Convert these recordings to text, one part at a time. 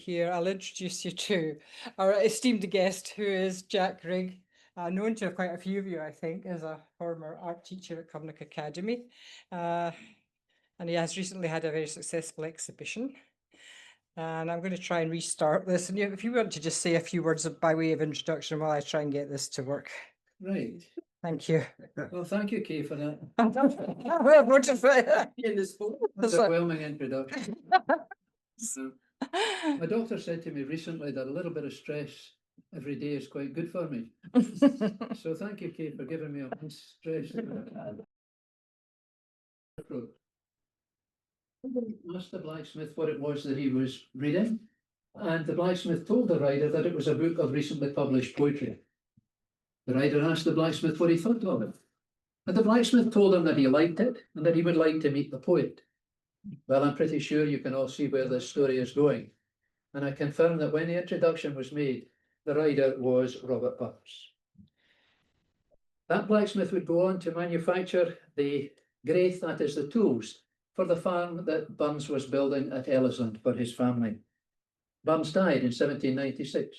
Here, I'll introduce you to our esteemed guest, who is Jack Rigg, known to quite a few of you, I think, as a former art teacher at Cumnock Academy. And he has recently had a very successful exhibition. And I'm going to try and restart this. And if you want to just say a few words by way of introduction while I try and get this to work. Right. Thank you. Well, thank you, Kay, for that. Overwhelming introduction. My doctor said to me recently that a little bit of stress every day is quite good for me. So thank you, Kay, for giving me a stress. Asked the blacksmith what it was that he was reading, and the blacksmith told the writer that it was a book of recently published poetry. The writer asked the blacksmith what he thought of it, and the blacksmith told him that he liked it and that he would like to meet the poet. Well, I'm pretty sure you can all see where this story is going, and I confirm that when the introduction was made, the writer was Robert Burns. That blacksmith would go on to manufacture the graith, that is the tools, for the farm that Burns was building at Ellisland for his family. Burns died in 1796.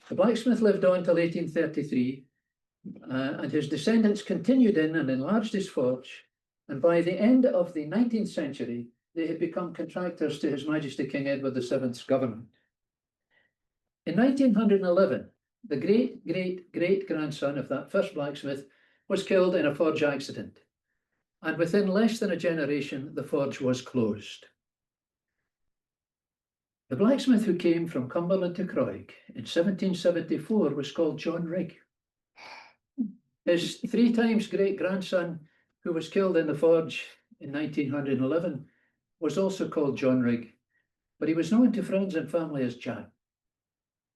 The blacksmith lived on till 1833, and his descendants continued in and enlarged his forge, and by the end of the 19th century, they had become contractors to His Majesty King Edward VII's government. In 1911, the great-great-great-grandson of that first blacksmith was killed in a forge accident, and within less than a generation, the forge was closed. The blacksmith who came from Cumberland to Croig in 1774 was called John Rigg. His 3 times great-grandson, who was killed in the forge in 1911, was also called John Rigg, but he was known to friends and family as Jack.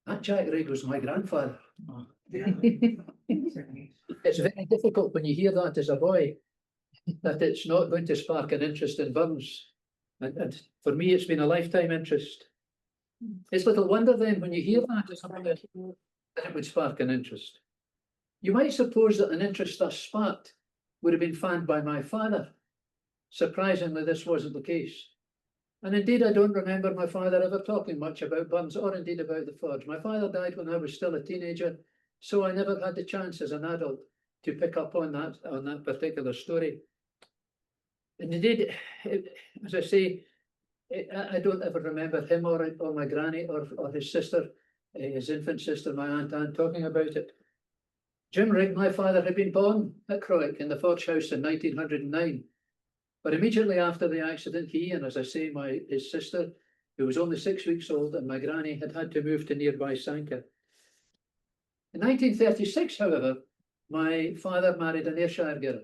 That Jack Rigg was my grandfather. It's very difficult when you hear that as a boy, that it's not going to spark an interest in Burns. And for me, it's been a lifetime interest. It's little wonder then when you hear that it would spark an interest. You might suppose that an interest thus sparked would have been fanned by my father. Surprisingly, this wasn't the case. And indeed, I don't remember my father ever talking much about Burns or indeed about the forge. My father died when I was still a teenager, so I never had the chance as an adult to pick up on that particular story. And indeed, as I say, I don't ever remember him or my granny or his sister, his infant sister, my Aunt Anne, talking about it. Jim Rigg, my father, had been born at Croig in the forge house in 1909. But immediately after the accident, he and, as I say, his sister, who was only 6 weeks old, and my granny had to move to nearby Sanker. In 1936, however, my father married an Ayrshire girl.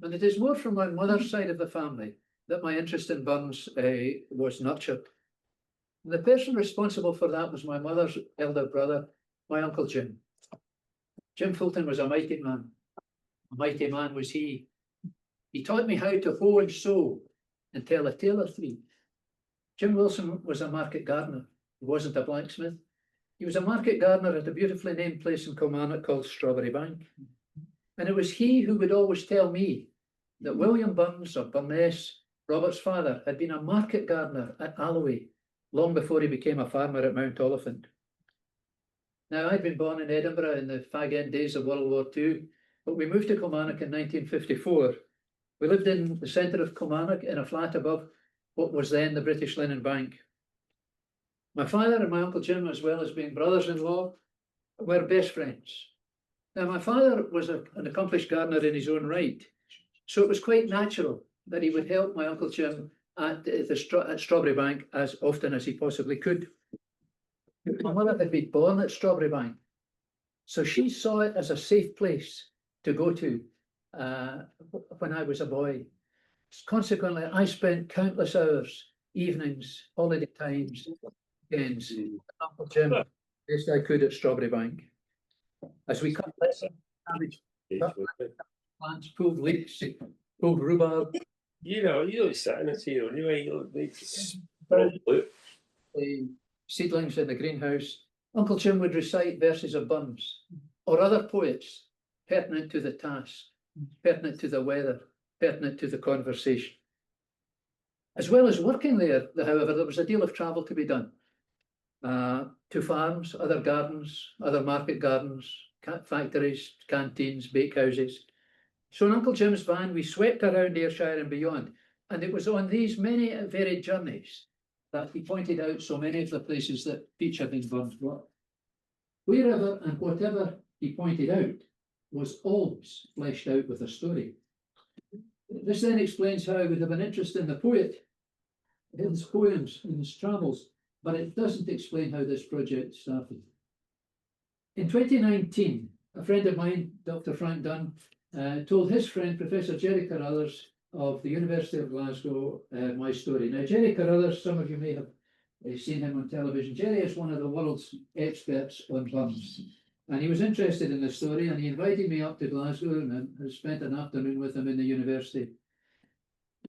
And it is more from my mother's side of the family that my interest in Burns was nurtured. And the person responsible for that was my mother's elder brother, my Uncle Jim. Jim Fulton was a mighty man. A mighty man was he. He taught me how to hoe and sew and tell a tale or 3. Jim Wilson was a market gardener. He wasn't a blacksmith. He was a market gardener at a beautifully named place in Kilmarnock called Strawberry Bank. And it was he who would always tell me that William Burns of Burness, Robert's father, had been a market gardener at Alloway long before he became a farmer at Mount Oliphant. Now, I'd been born in Edinburgh in the fag end days of World War II, but we moved to Kilmarnock in 1954. We lived in the centre of Kilmarnock in a flat above what was then the British Linen Bank. My father and my Uncle Jim, as well as being brothers-in-law, were best friends. Now, my father was an accomplished gardener in his own right, so it was quite natural that he would help my Uncle Jim at Strawberry Bank as often as he possibly could. My mother had been born at Strawberry Bank, so she saw it as a safe place to go to when I was a boy. Consequently, I spent countless hours, evenings, holiday times, weekends, with Uncle Jim, best I could at Strawberry Bank. As we cut cabbage, plants, pulled leeks, pulled rhubarb. You sat in it here anyway. The seedlings in the greenhouse. Uncle Jim would recite verses of Burns or other poets pertinent to the task, pertinent to the weather, pertinent to the conversation. As well as working there, however, there was a deal of travel to be done. to farms, other gardens, other market gardens, factories, canteens, bakehouses. So in Uncle Jim's van, we swept around Ayrshire and beyond, and it was on these many varied journeys that he pointed out so many of the places that featured in Burns' work. Wherever and whatever he pointed out was always fleshed out with a story. This then explains how I would have an interest in the poet, in his poems, in his travels, but it doesn't explain how this project started. In 2019, a friend of mine, Dr. Frank Dunn, told his friend, Professor Jerry Carruthers of the University of Glasgow, my story. Now, Jerry Carruthers, some of you may have seen him on television. Jerry is one of the world's experts on burns, and he was interested in the story, and he invited me up to Glasgow, and I spent an afternoon with him in the university.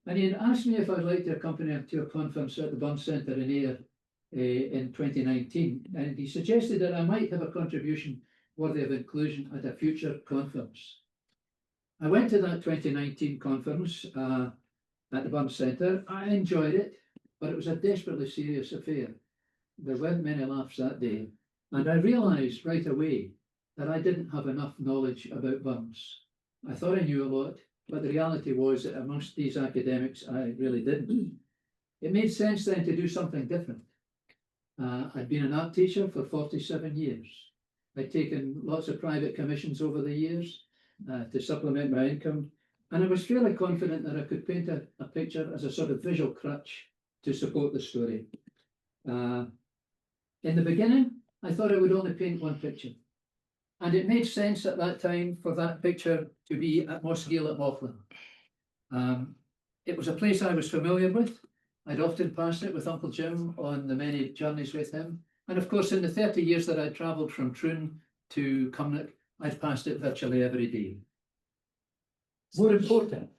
And he asked me if I'd like to accompany him to a conference at the Burns Centre in Ayr in 2019, and he suggested that I might have a contribution worthy of inclusion at a future conference. I went to that 2019 conference at the Burns Centre. I enjoyed it, but it was a desperately serious affair. There weren't many laughs that day, and I realised right away that I didn't have enough knowledge about burns. I thought I knew a lot, but the reality was that amongst these academics, I really didn't. It made sense then to do something different. I'd been an art teacher for 47 years. I'd taken lots of private commissions over the years to supplement my income, and I was fairly confident that I could paint a picture as a sort of visual crutch to support the story. In the beginning, I thought I would only paint one picture, and it made sense at that time for that picture to be at Mosgiel at Mauchline. It was a place I was familiar with. I'd often passed it with Uncle Jim on the many journeys with him. And of course, in the 30 years that I'd travelled from Troon to Cumnock, I'd passed it virtually every day. More important,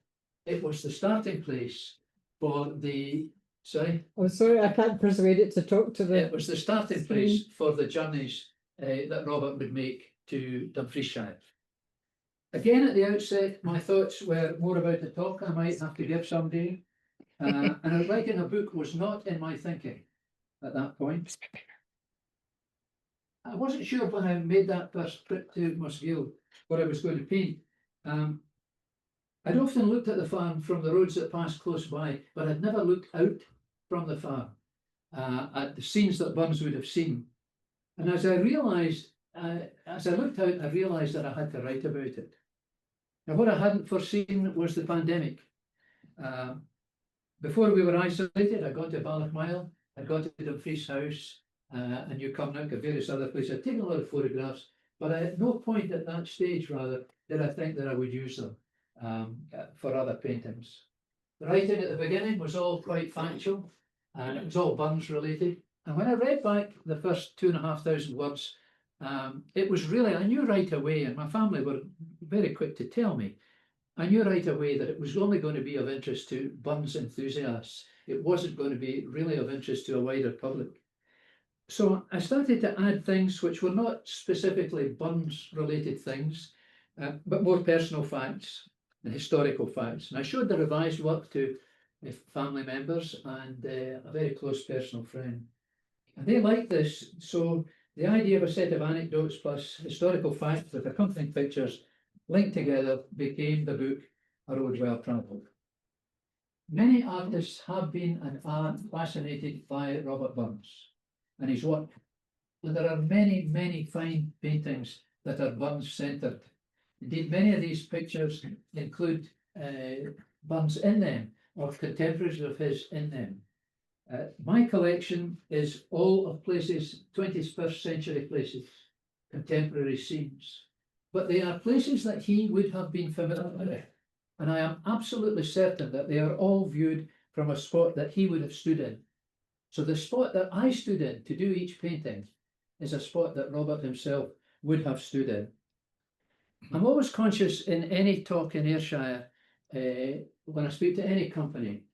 it was the starting place for the, sorry? Oh, sorry, I can't persuade it to talk to the... It was the starting place for the journeys that Robert would make to Dumfriesshire. Again, at the outset, my thoughts were more about a talk I might have to give someday. And writing a book was not in my thinking at that point. I wasn't sure when I made that first trip to Mosgiel what I was going to paint. I'd often looked at the farm from the roads that passed close by, but I'd never looked out from the farm at the scenes that Burns would have seen. And as I realised, as I looked out, I realised that I had to write about it. Now, what I hadn't foreseen was the pandemic. Before we were isolated, I'd gone to Ballochmyle, I'd gone to Dumfries House, and New Cumnock, and various other places. I'd taken a lot of photographs, but at no point at that stage, rather, did I think that I would use them for other paintings. The writing at the beginning was all quite factual, and it was all Burns related. And when I read back the first 2,500 words, it was really, I knew right away, and my family were very quick to tell me, I knew right away that it was only going to be of interest to Burns enthusiasts. It wasn't going to be really of interest to a wider public. So I started to add things which were not specifically Burns related things, but more personal facts and historical facts. And I showed the revised work to family members and a very close personal friend. And they liked this. So the idea of a set of anecdotes plus historical facts with accompanying pictures linked together became the book A Road Well Travelled. Many artists have been and are fascinated by Robert Burns and his work. And there are many, many fine paintings that are Burns centred. Indeed, many of these pictures include Burns in them, or contemporaries of his in them. My collection is all of places, 21st century places, contemporary scenes. But they are places that he would have been familiar with. And I am absolutely certain that they are all viewed from a spot that he would have stood in. So the spot that I stood in to do each painting is a spot that Robert himself would have stood in. I'm always conscious in any talk in Ayrshire, when I speak to any company,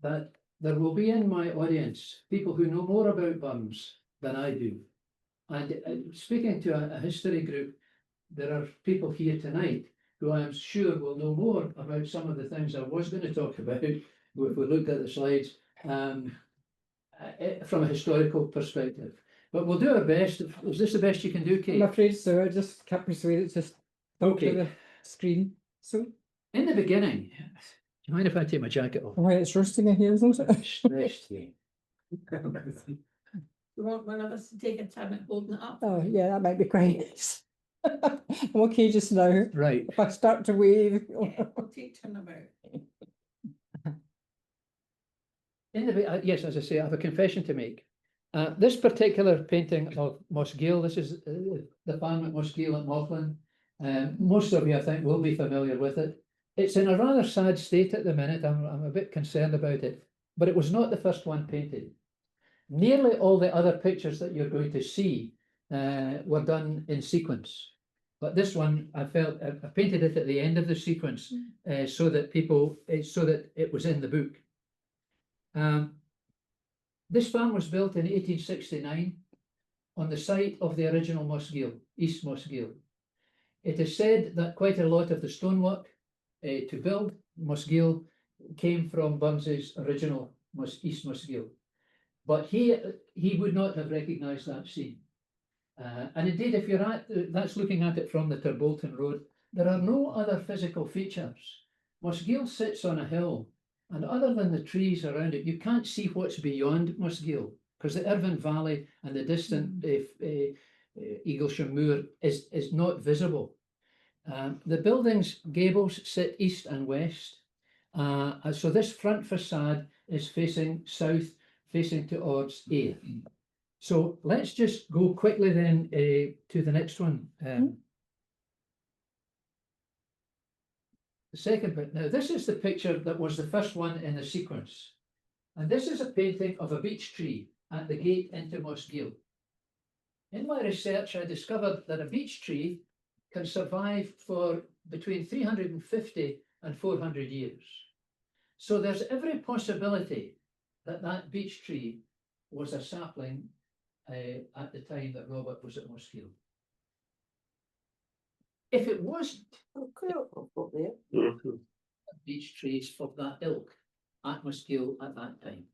that there will be in my audience people who know more about Burns than I do. And speaking to a history group, there are people here tonight who I am sure will know more about some of the things I was going to talk about if we looked at the slides from a historical perspective. But we'll do our best. Is this the best you can do, I'm Kate? afraid so. I just can't persuade it to just talk to Okay. the screen. So, In the beginning, do you mind if I take my jacket off? oh, it's roasting in here, isn't it? Stressed here. You want one of us to take a time at holding it up? Oh, yeah, that might be quite nice. I'm okay just now. Right. If I start to wave. Yeah, we'll take turn about. Yes, as I say, I have a confession to make. This particular painting of Mosgiel, this is the farm at Mosgiel at Maughline. Most of you, I think, will be familiar with it. It's in a rather sad state at the minute. I'm a bit concerned about it, but it was not the first one painted. Nearly all the other pictures that you're going to see were done in sequence. But this one, I felt, I painted it at the end of the sequence so that it was in the book. This farm was built in 1869 on the site of the original Mosgiel, East Mosgiel. It is said that quite a lot of the stonework to build Mosgiel came from Burns's original East Mosgiel. But he would not have recognised that scene. And indeed, if you're that's looking at it from the Turbolton Road, there are no other physical features. Mosgiel sits on a hill, and other than the trees around it, you can't see what's beyond Mosgiel, because the Irvine Valley and the distant Eaglesham Moor is not visible. The building's gables sit east and west. So this front facade is facing south, facing towards Ayr. So let's just go quickly then to the next one. The second bit. Now, this is the picture that was the first one in the sequence. And this is a painting of a beech tree at the gate into Mosgiel. In my research, I discovered that a beech tree can survive for between 350 and 400 years. So there's every possibility that that beech tree was a sapling at the time that Robert was at Mosgiel. If it wasn't, beech trees of that ilk at Mosgiel at that time.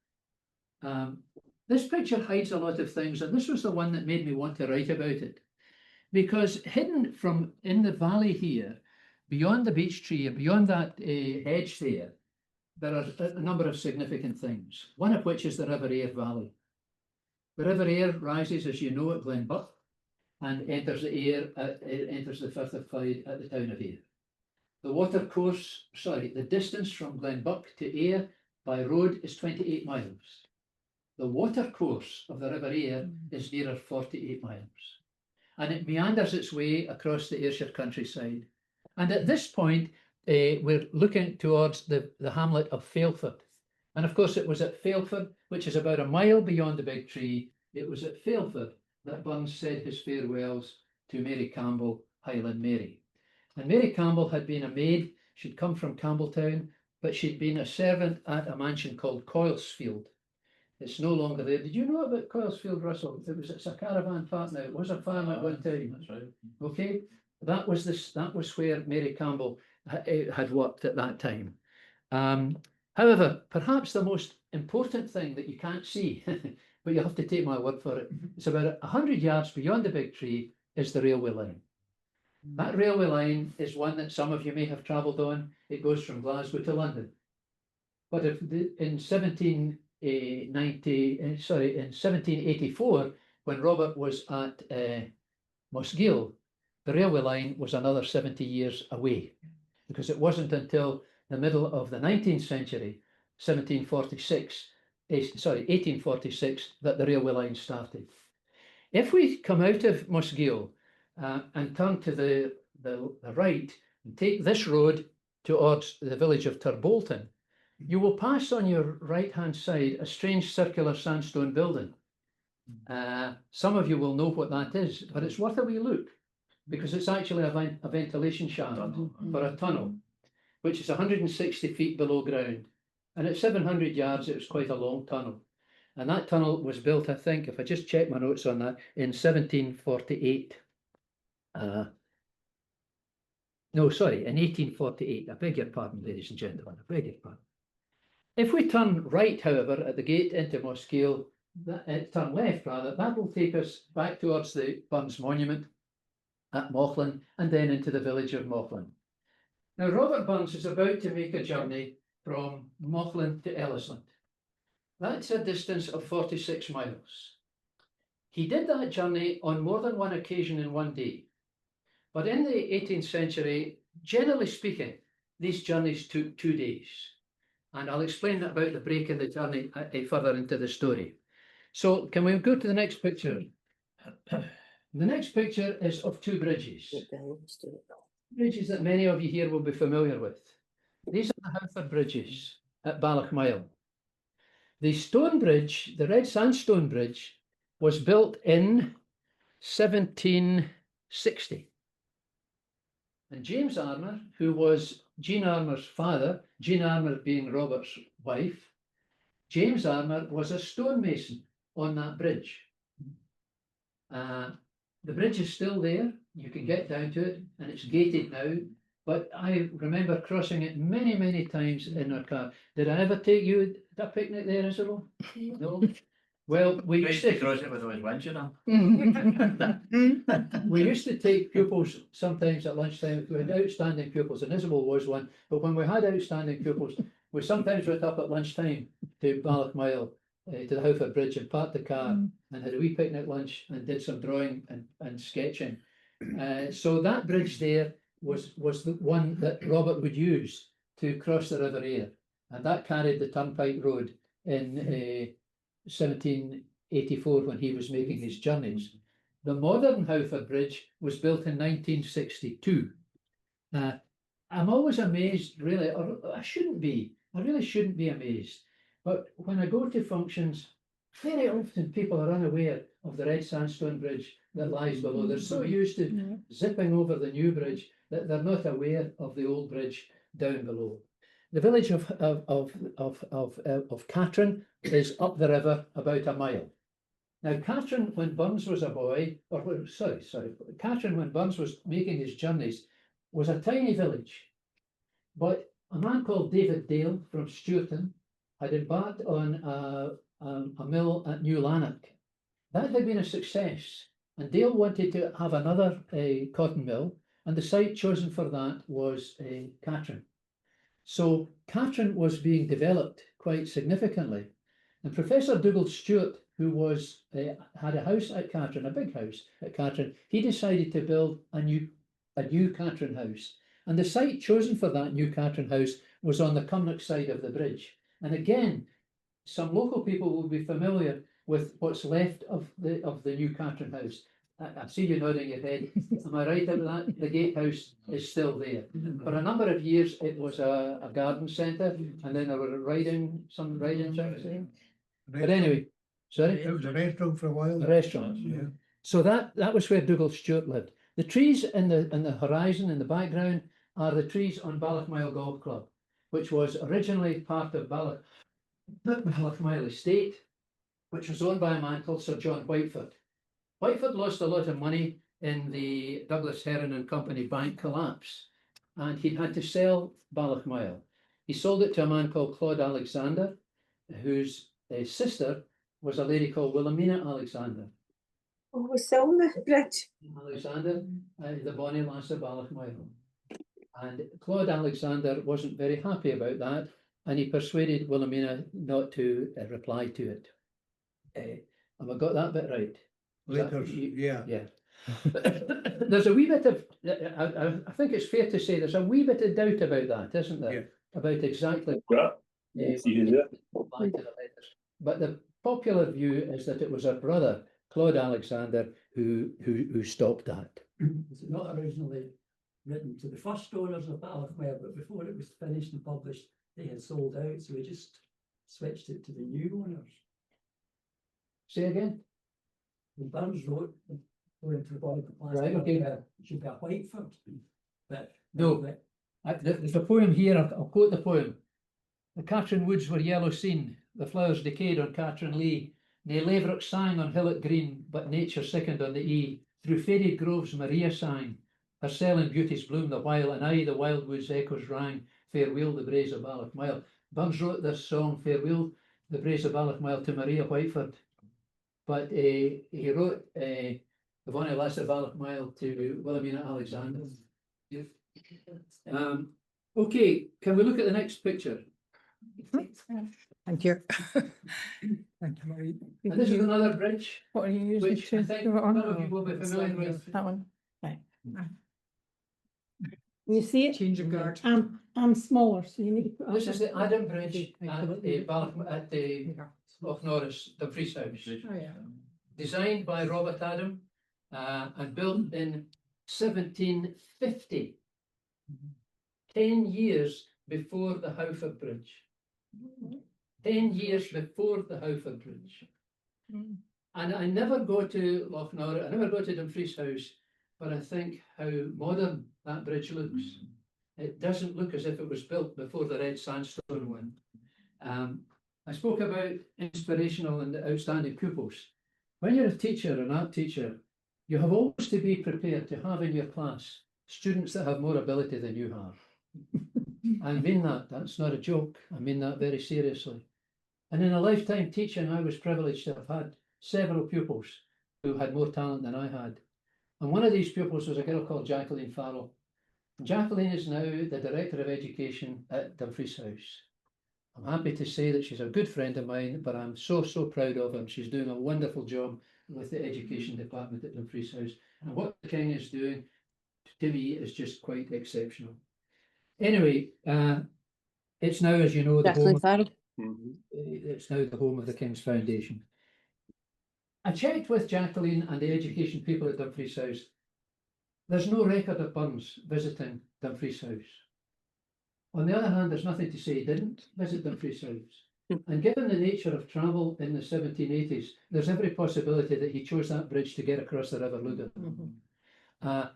This picture hides a lot of things, and this was the one that made me want to write about it. Because hidden from in the valley here, beyond the beech tree and beyond that hedge there are a number of significant things, one of which is the River Ayr Valley. The River Ayr rises, as you know, at Glenbuck and enters the Ayr, enters the Firth of Clyde at the town of Ayr. The distance from Glenbuck to Ayr by road is 28 miles. The water course of the River Ayr is nearer 48 miles. And it meanders its way across the Ayrshire countryside. And at this point, we're looking towards the hamlet of Failford. And of course, it was at Failford, which is about a mile beyond the big tree. It was at Failford that Burns said his farewells to Mary Campbell, Highland Mary. And Mary Campbell had been a maid. She'd come from Campbelltown, but she'd been a servant at a mansion called Coilsfield. It's no longer there. Did you know about Coilsfield, Russell? It's a caravan park now. It was a farm at one time. That's right. Okay, that was where Mary Campbell had worked at that time. However, perhaps the most important thing that you can't see, but you have to take my word for it, it's about 100 yards beyond the big tree is the railway line. That railway line is one that some of you may have travelled on. It goes from Glasgow to London. But in 1784, when Robert was at Mosgiel, the railway line was another 70 years away, because it wasn't until the middle of the 19th century, 1846, that the railway line started. If we come out of Mosgiel and turn to the right and take this road towards the village of Turbolton, you will pass on your right-hand side a strange circular sandstone building. Some of you will know what that is, but it's worth a wee look, because it's actually a ventilation shaft for a tunnel, which is 160 feet below ground. And at 700 yards, it was quite a long tunnel. And that tunnel was built, I think, if I just check my notes on that, in 1748. No, sorry, in 1848. I beg your pardon, ladies and gentlemen, I beg your pardon. If we turn right, however, at the gate into Mosgiel, turn left rather, that will take us back towards the Burns Monument at Mauchline and then into the village of Mauchline. Now, Robert Burns is about to make a journey from Mauchline to Ellisland. That's a distance of 46 miles. He did that journey on more than one occasion in one day. But in the 18th century, generally speaking, these journeys took 2 days. And I'll explain about the break in the journey further into the story. So can we go to the next picture? The next picture is of 2 bridges. Bridges that many of you here will be familiar with. These are the Howford bridges at Ballochmyle. The stone bridge, the red sandstone bridge, was built in 1760. And James Armour, who was Jean Armour's father, Jean Armour being Robert's wife, James Armour was a stonemason on that bridge. The bridge is still there. You can get down to it, and it's gated now. But I remember crossing it many, many times in our car. Did I ever take you to a picnic there, Isabel? No. Well, we used to cross it with those winds, you know. We used to take pupils sometimes at lunchtime. We had outstanding pupils, and Isabel was one. But when we had outstanding pupils, we sometimes went up at lunchtime to Ballochmyle, to the Howford Bridge, and parked the car and had a wee picnic lunch and did some drawing and sketching. So that bridge there was the one that Robert would use to cross the River Aire, and that carried the Turnpike Road in 1784 when he was making his journeys. The modern Howford Bridge was built in 1962. I'm always amazed, really, or I really shouldn't be amazed. But when I go to functions, very often people are unaware of the red sandstone bridge that lies below. They're so used to zipping over the new bridge that they're not aware of the old bridge down below. The village of Catrin is up the river about a mile. Now, Catrin, when Burns was a boy, Catrin, when Burns was making his journeys, was a tiny village. But a man called David Dale from Stewarton had embarked on a mill at New Lanark. That had been a success, and Dale wanted to have another cotton mill, and the site chosen for that was Catrin. So Catrin was being developed quite significantly, and Professor Dougal Stewart, who was had a house at Catrin, a big house at Catrin, he decided to build a new Catrin house, and the site chosen for that new Catrin house was on the Cumnock side of the bridge. And again, some local people will be familiar with what's left of the new Catrin house. I see you nodding your head. Am I right about that? The gatehouse is still there. For a number of years, it was a garden centre, and then there were some riding tracks there. But anyway, sorry? It was a restaurant for a while. A restaurant. Yeah. So that was where Dougal Stewart lived. The trees in the horizon, in the background, are the trees on Ballochmyle Golf Club, which was originally part of Ballochmyle Estate, which was owned by a man called Sir John Whiteford. Whiteford lost a lot of money in the Douglas Heron and Company bank collapse, and he had to sell Ballochmyle. He sold it to a man called Claude Alexander, whose sister was a lady called Wilhelmina Alexander. Oh, we're selling the bridge. Alexander, the bonny lass of Ballochmyle. And Claude Alexander wasn't very happy about that, and he persuaded Wilhelmina not to reply to it. Have I got that bit right? Later, yeah. Yeah. There's a wee bit of, I think it's fair to say there's a wee bit of doubt about that, isn't there? Yeah. About exactly Yeah. applied to the letters. But the popular view is that it was her brother, Claude Alexander, who stopped that. Was it not originally written to the first owners of Ballochmyle, but before it was finished and published, they had sold out, so we just switched it to the new owners. Say again? When Burns wrote, going to the body of plastic, Right, okay. it should be a Whiteford. But No. There's a poem here, I'll quote the poem. The Catrin woods were yellow seen, the flowers decayed on Catrin Lee. Nae lavrock sang on hillock green, but nature sickened on the ee. Through faded groves Maria sang, her selling beauties bloom the while, and aye the wildwood's echoes rang, farewell the braes of Ballochmyle. Burns wrote this song, Farewell the braes of Ballochmyle, to Maria Whiteford, but he wrote the Bonnie Lesser Mile to Wilhelmina Alexander. Okay, can we look at the next picture? Thank you. Thank you, Marie. And this is another bridge, What are you using which I to think do it some on? of you will be familiar with. That one? Right. You see it? Change of guard. I'm smaller, so you need to put. This is the Adam Bridge Okay, at the Loch Norris, Dumfries House. Oh, yeah. Designed by Robert Adam and built in 1750. 10 years before the Howford Bridge. 10 years before the Howford Bridge. And I never go to Loch Norris, I never go to Dumfries House, but I think how modern that bridge looks. It doesn't look as if it was built before the red sandstone one. I spoke about inspirational and outstanding pupils. When you're a teacher, an art teacher, you have always to be prepared to have in your class students that have more ability than you have. I mean that, that's not a joke, I mean that very seriously. And in a lifetime teaching, I was privileged to have had several pupils who had more talent than I had. And one of these pupils was a girl called Jacqueline Farrell. Jacqueline is now the Director of Education at Dumfries House. I'm happy to say that she's a good friend of mine, but I'm so proud of her. She's doing a wonderful job with the Education Department at Dumfries House. And what the King is doing, to me, is just quite exceptional. Anyway, it's now, as you know, the home. It's now the home of the King's Foundation. I checked with Jacqueline and the education people at Dumfries House. There's no record of Burns visiting Dumfries House. On the other hand, there's nothing to say he didn't visit Dumfries House. And given the nature of travel in the 1780s, there's every possibility that he chose that bridge to get across the River Lugar.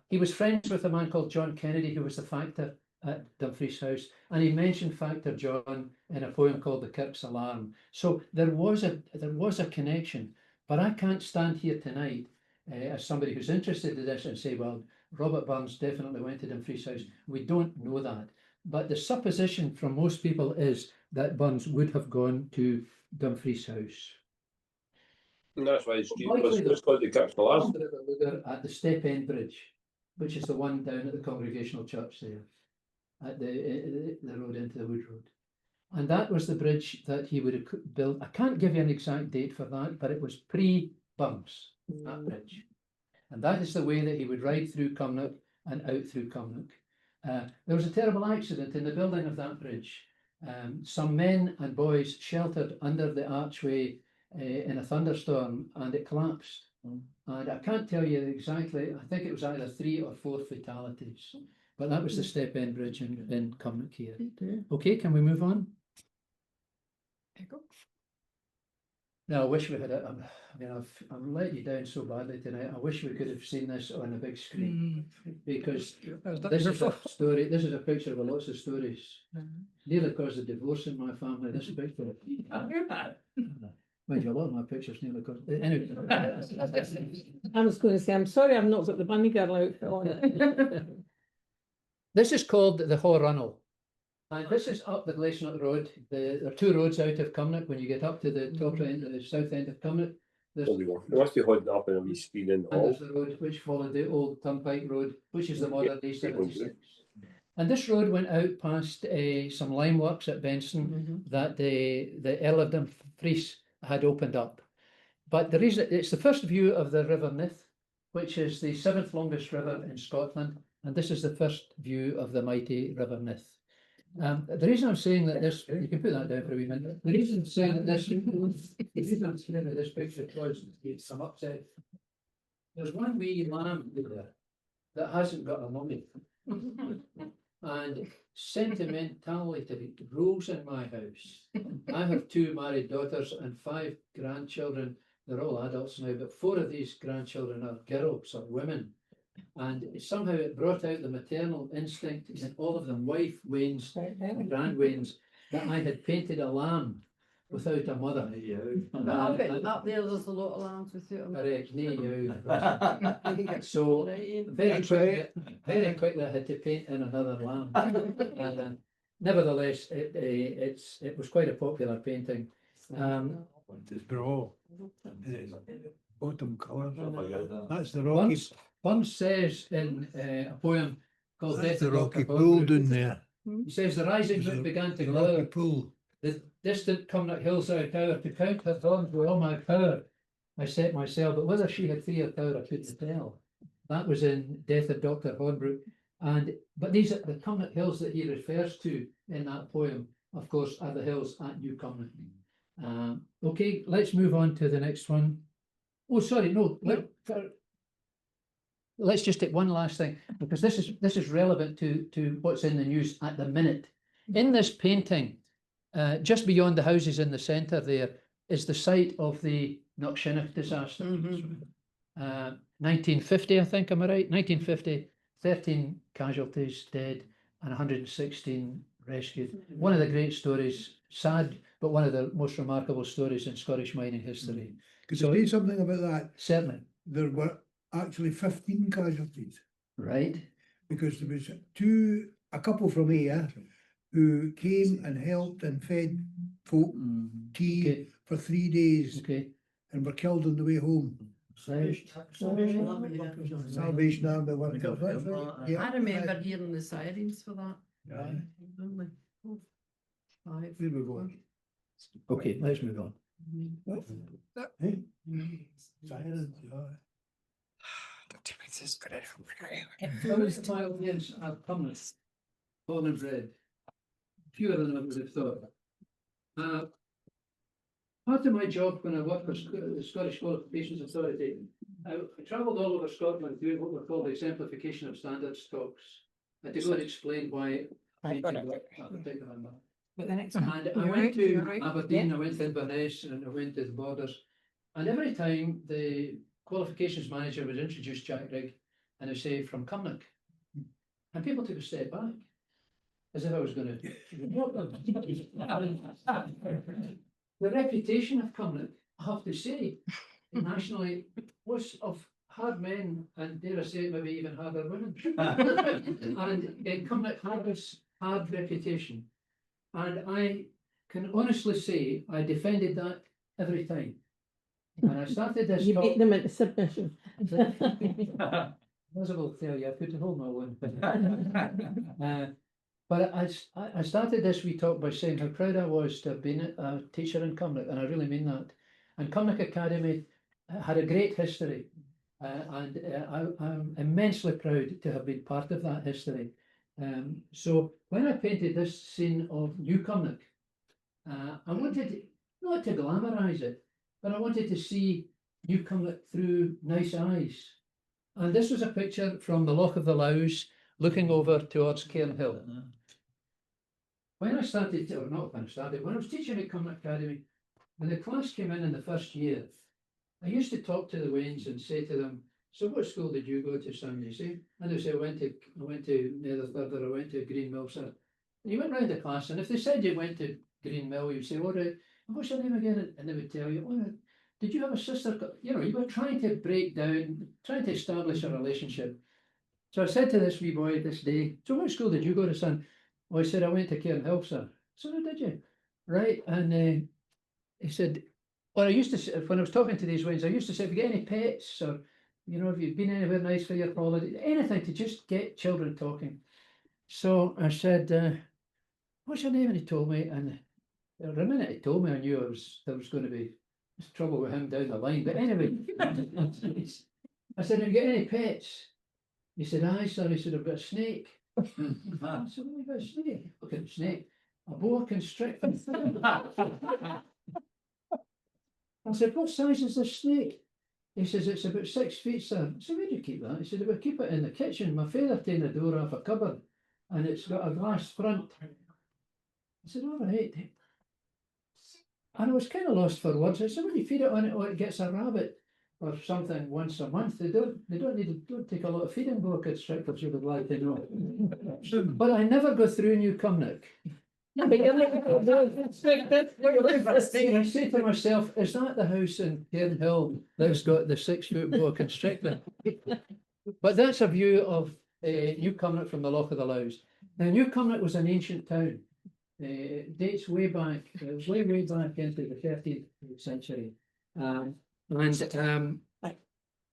He was friends with a man called John Kennedy, who was the factor at Dumfries House, and he mentioned Factor John in a poem called The Kirk's Alarm. So there was a connection, but I can't stand here tonight as somebody who's interested in this and say, well, Robert Burns definitely went to Dumfries House. We don't know that, but the supposition from most people is that Burns would have gone to Dumfries House. And that's why it's called the Kirk's Alarm. At the Step End Bridge, which is the one down at the Congregational Church there, at the road into the Wood Road. And that was the bridge that he would have built. I can't give you an exact date for that, but it was pre-Burns, that bridge. And that is the way that he would ride through Cumnock and out through Cumnock. There was a terrible accident in the building of that bridge. Some men and boys sheltered under the archway in a thunderstorm, and it collapsed. And I can't tell you exactly, I think it was either 3 or 4 fatalities. But that was the Step End Bridge in Cumnock here. Okay, can we move on? Now, I wish we had I'm letting you down so badly tonight. I wish we could have seen this on a big screen, because this is a story. This is a picture of lots of stories. Nearly caused a divorce in my family. This picture. Mind you, a lot of my pictures nearly caused. Anyway, I was going to say, I'm sorry I've not got the bunny girl outfit on it. this is called the Haw Runnel. And this is up the Glacenock Road. There are 2 roads out of Cumnock. When you get up to the top end, the south end of Cumnock, there's, It must be holding up in a wee screen in the and hall. there's the road which followed the old Turnpike Road, which is the modern day 76. And this road went out past some lime works at Benson that the Earl of Dumfries had opened up. But the reason, it's the first view of the River Nith, which is the 7th longest river in Scotland, and this is the first view of the mighty River Nith. The reason I'm saying that this, you can put that down for a wee minute. The reason I'm saying that this, this picture was some upset. There's one wee lamb there that hasn't got a mummy. And sentimentality rules in my house. I have 2 married daughters and 5 grandchildren. They're all adults now, but 4 of these grandchildren are girls or women. And somehow it brought out the maternal instinct in all of them, wife Waynes and grand Waynes, that I had painted a lamb without a mother. Up there, there's a lot of lambs without them. Correct, so very quickly I had to paint in another lamb. And, nevertheless, it was quite a popular painting. It's raw. Bottom colour. That's the rocky, Burns says in a poem called that's Death the of Dr. rocky pool Hornbrook, down there. he says the rising There's moon a- began to The rocky glower. pool. The distant Cumnock hills I tower to count her thorns with all my power. I set myself, but whether she had fear power I couldn't tell. That was in Death of Dr. Hornbrook. But these are the Cumnock hills that he refers to in that poem, of course, are the hills at New Cumnock. Okay, let's move on to the next one. Oh, sorry, no. Let's just take one last thing, because this is relevant to what's in the news at the minute. In this painting, just beyond the houses in the centre there is the site of the Knockshinnagh disaster. 1950, I think, am I right? 1950, 13 casualties dead and 116 rescued. One of the great stories, sad, but one of the most remarkable stories in Scottish mining history. Could So- you say something about that? Certainly, There were actually 15 casualties, right? because there was a couple from here who came and helped and fed folk tea Okay, for 3 days okay. and were killed on the way home. Right. Salvation Army, yeah. Salvation Army workers, that's right. Yeah, I remember hearing the sirens for that. Aye. Only 5. There we go. Okay, let's move on. Hey? Silence, yeah. Those my audience are permanent, born and bred, fewer than I would have thought. Part of my job when I worked for the Scottish Qualifications Authority, I travelled all over Scotland doing what were called exemplification of standards talks. I did not explain why. Right, got it. that particular map. But the next And I You're went right, to you're right. Aberdeen, I went to Inverness, and I went to the borders. And every time the qualifications manager would introduce Jack Rigg, and I'd say from Cumnock. And people took a step back, as if I was going to. The reputation of Cumnock, I have to say, nationally, was of hard men, and dare I say, maybe even harder women. And Cumnock had this hard reputation. And I can honestly say I defended that every time. And I started this You talk. beat them into submission. As I will tell you, I put it home my one. But I started this wee talk by saying how proud I was to have been a teacher in Cumnock, and I really mean that. And Cumnock Academy had a great history, and I'm immensely proud to have been part of that history. So when I painted this scene of New Cumnock, I wanted not to glamorise it, but I wanted to see New Cumnock through nice eyes. And this was a picture from the Loch of the Lows, looking over towards Cairnhill. When I started, or not when I started, when I was teaching at Cumnock Academy, when the class came in the first year, I used to talk to the Waynes and say to them, "So what school did you go to, son?" You see, and they say, "I went to Netherthurber, or I went to Green Mill, sir." And you went round the class, and if they said you went to Green Mill, you'd say, "All right, what's your name again?" And they would tell you, "Oh, did you have a sister?" You know, you were trying to break down, trying to establish a relationship. So I said to this wee boy this day, "So what school did you go to, son?" Well, he said, "I went to Cairnhill, sir." So did you? Right. And he said, well, I used to say, when I was talking to these Waynes, I used to say, "If you get any pets, or, you know, if you've been anywhere nice for your holiday, anything to just get children talking." So I said, "What's your name?" And he told me, and the minute he told me, I knew there was going to be trouble with him down the line. But anyway, I said, "Have you got any pets?" He said, "Aye, sir." He said, "I've got a snake." I said, "What have you got a snake?" "Okay, a snake. A boa constrictor." I said, "What size is this snake?" He says, "It's about 6 feet, sir." I said, "Where do you keep that?" He said, "We keep it in the kitchen. My father taken the door off a cupboard, and it's got a glass front." I said, "All right." And I was kind of lost for words. I said, "When you feed it on it, or it gets a rabbit or something once a month, they don't take a lot of feeding, boa constrictors, you would like to know." But I never go through New Cumnock. But you're like, And I say to myself, is that the house in Cairnhill that's got the 6 foot boa constrictor? But that's a view of New Cumnock from the Loch of the Lows. Now, New Cumnock was an ancient town. dates way back, way back into the 13th century. And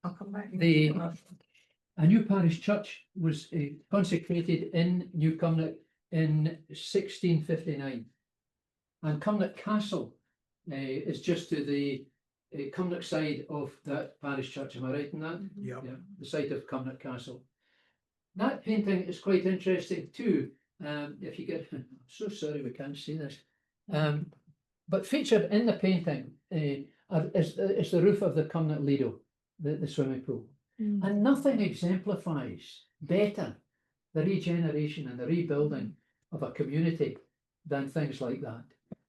I'll come back. a new parish church was consecrated in New Cumnock in 1659. And Cumnock Castle is just to the Cumnock side of that parish church. Am I right in that? Yeah. Yeah, the site of Cumnock Castle. That painting is quite interesting too. If you get, I'm so sorry we can't see this. But featured in the painting is the roof of the Cumnock Lido, the swimming pool. And nothing exemplifies better the regeneration and the rebuilding of a community than things like that.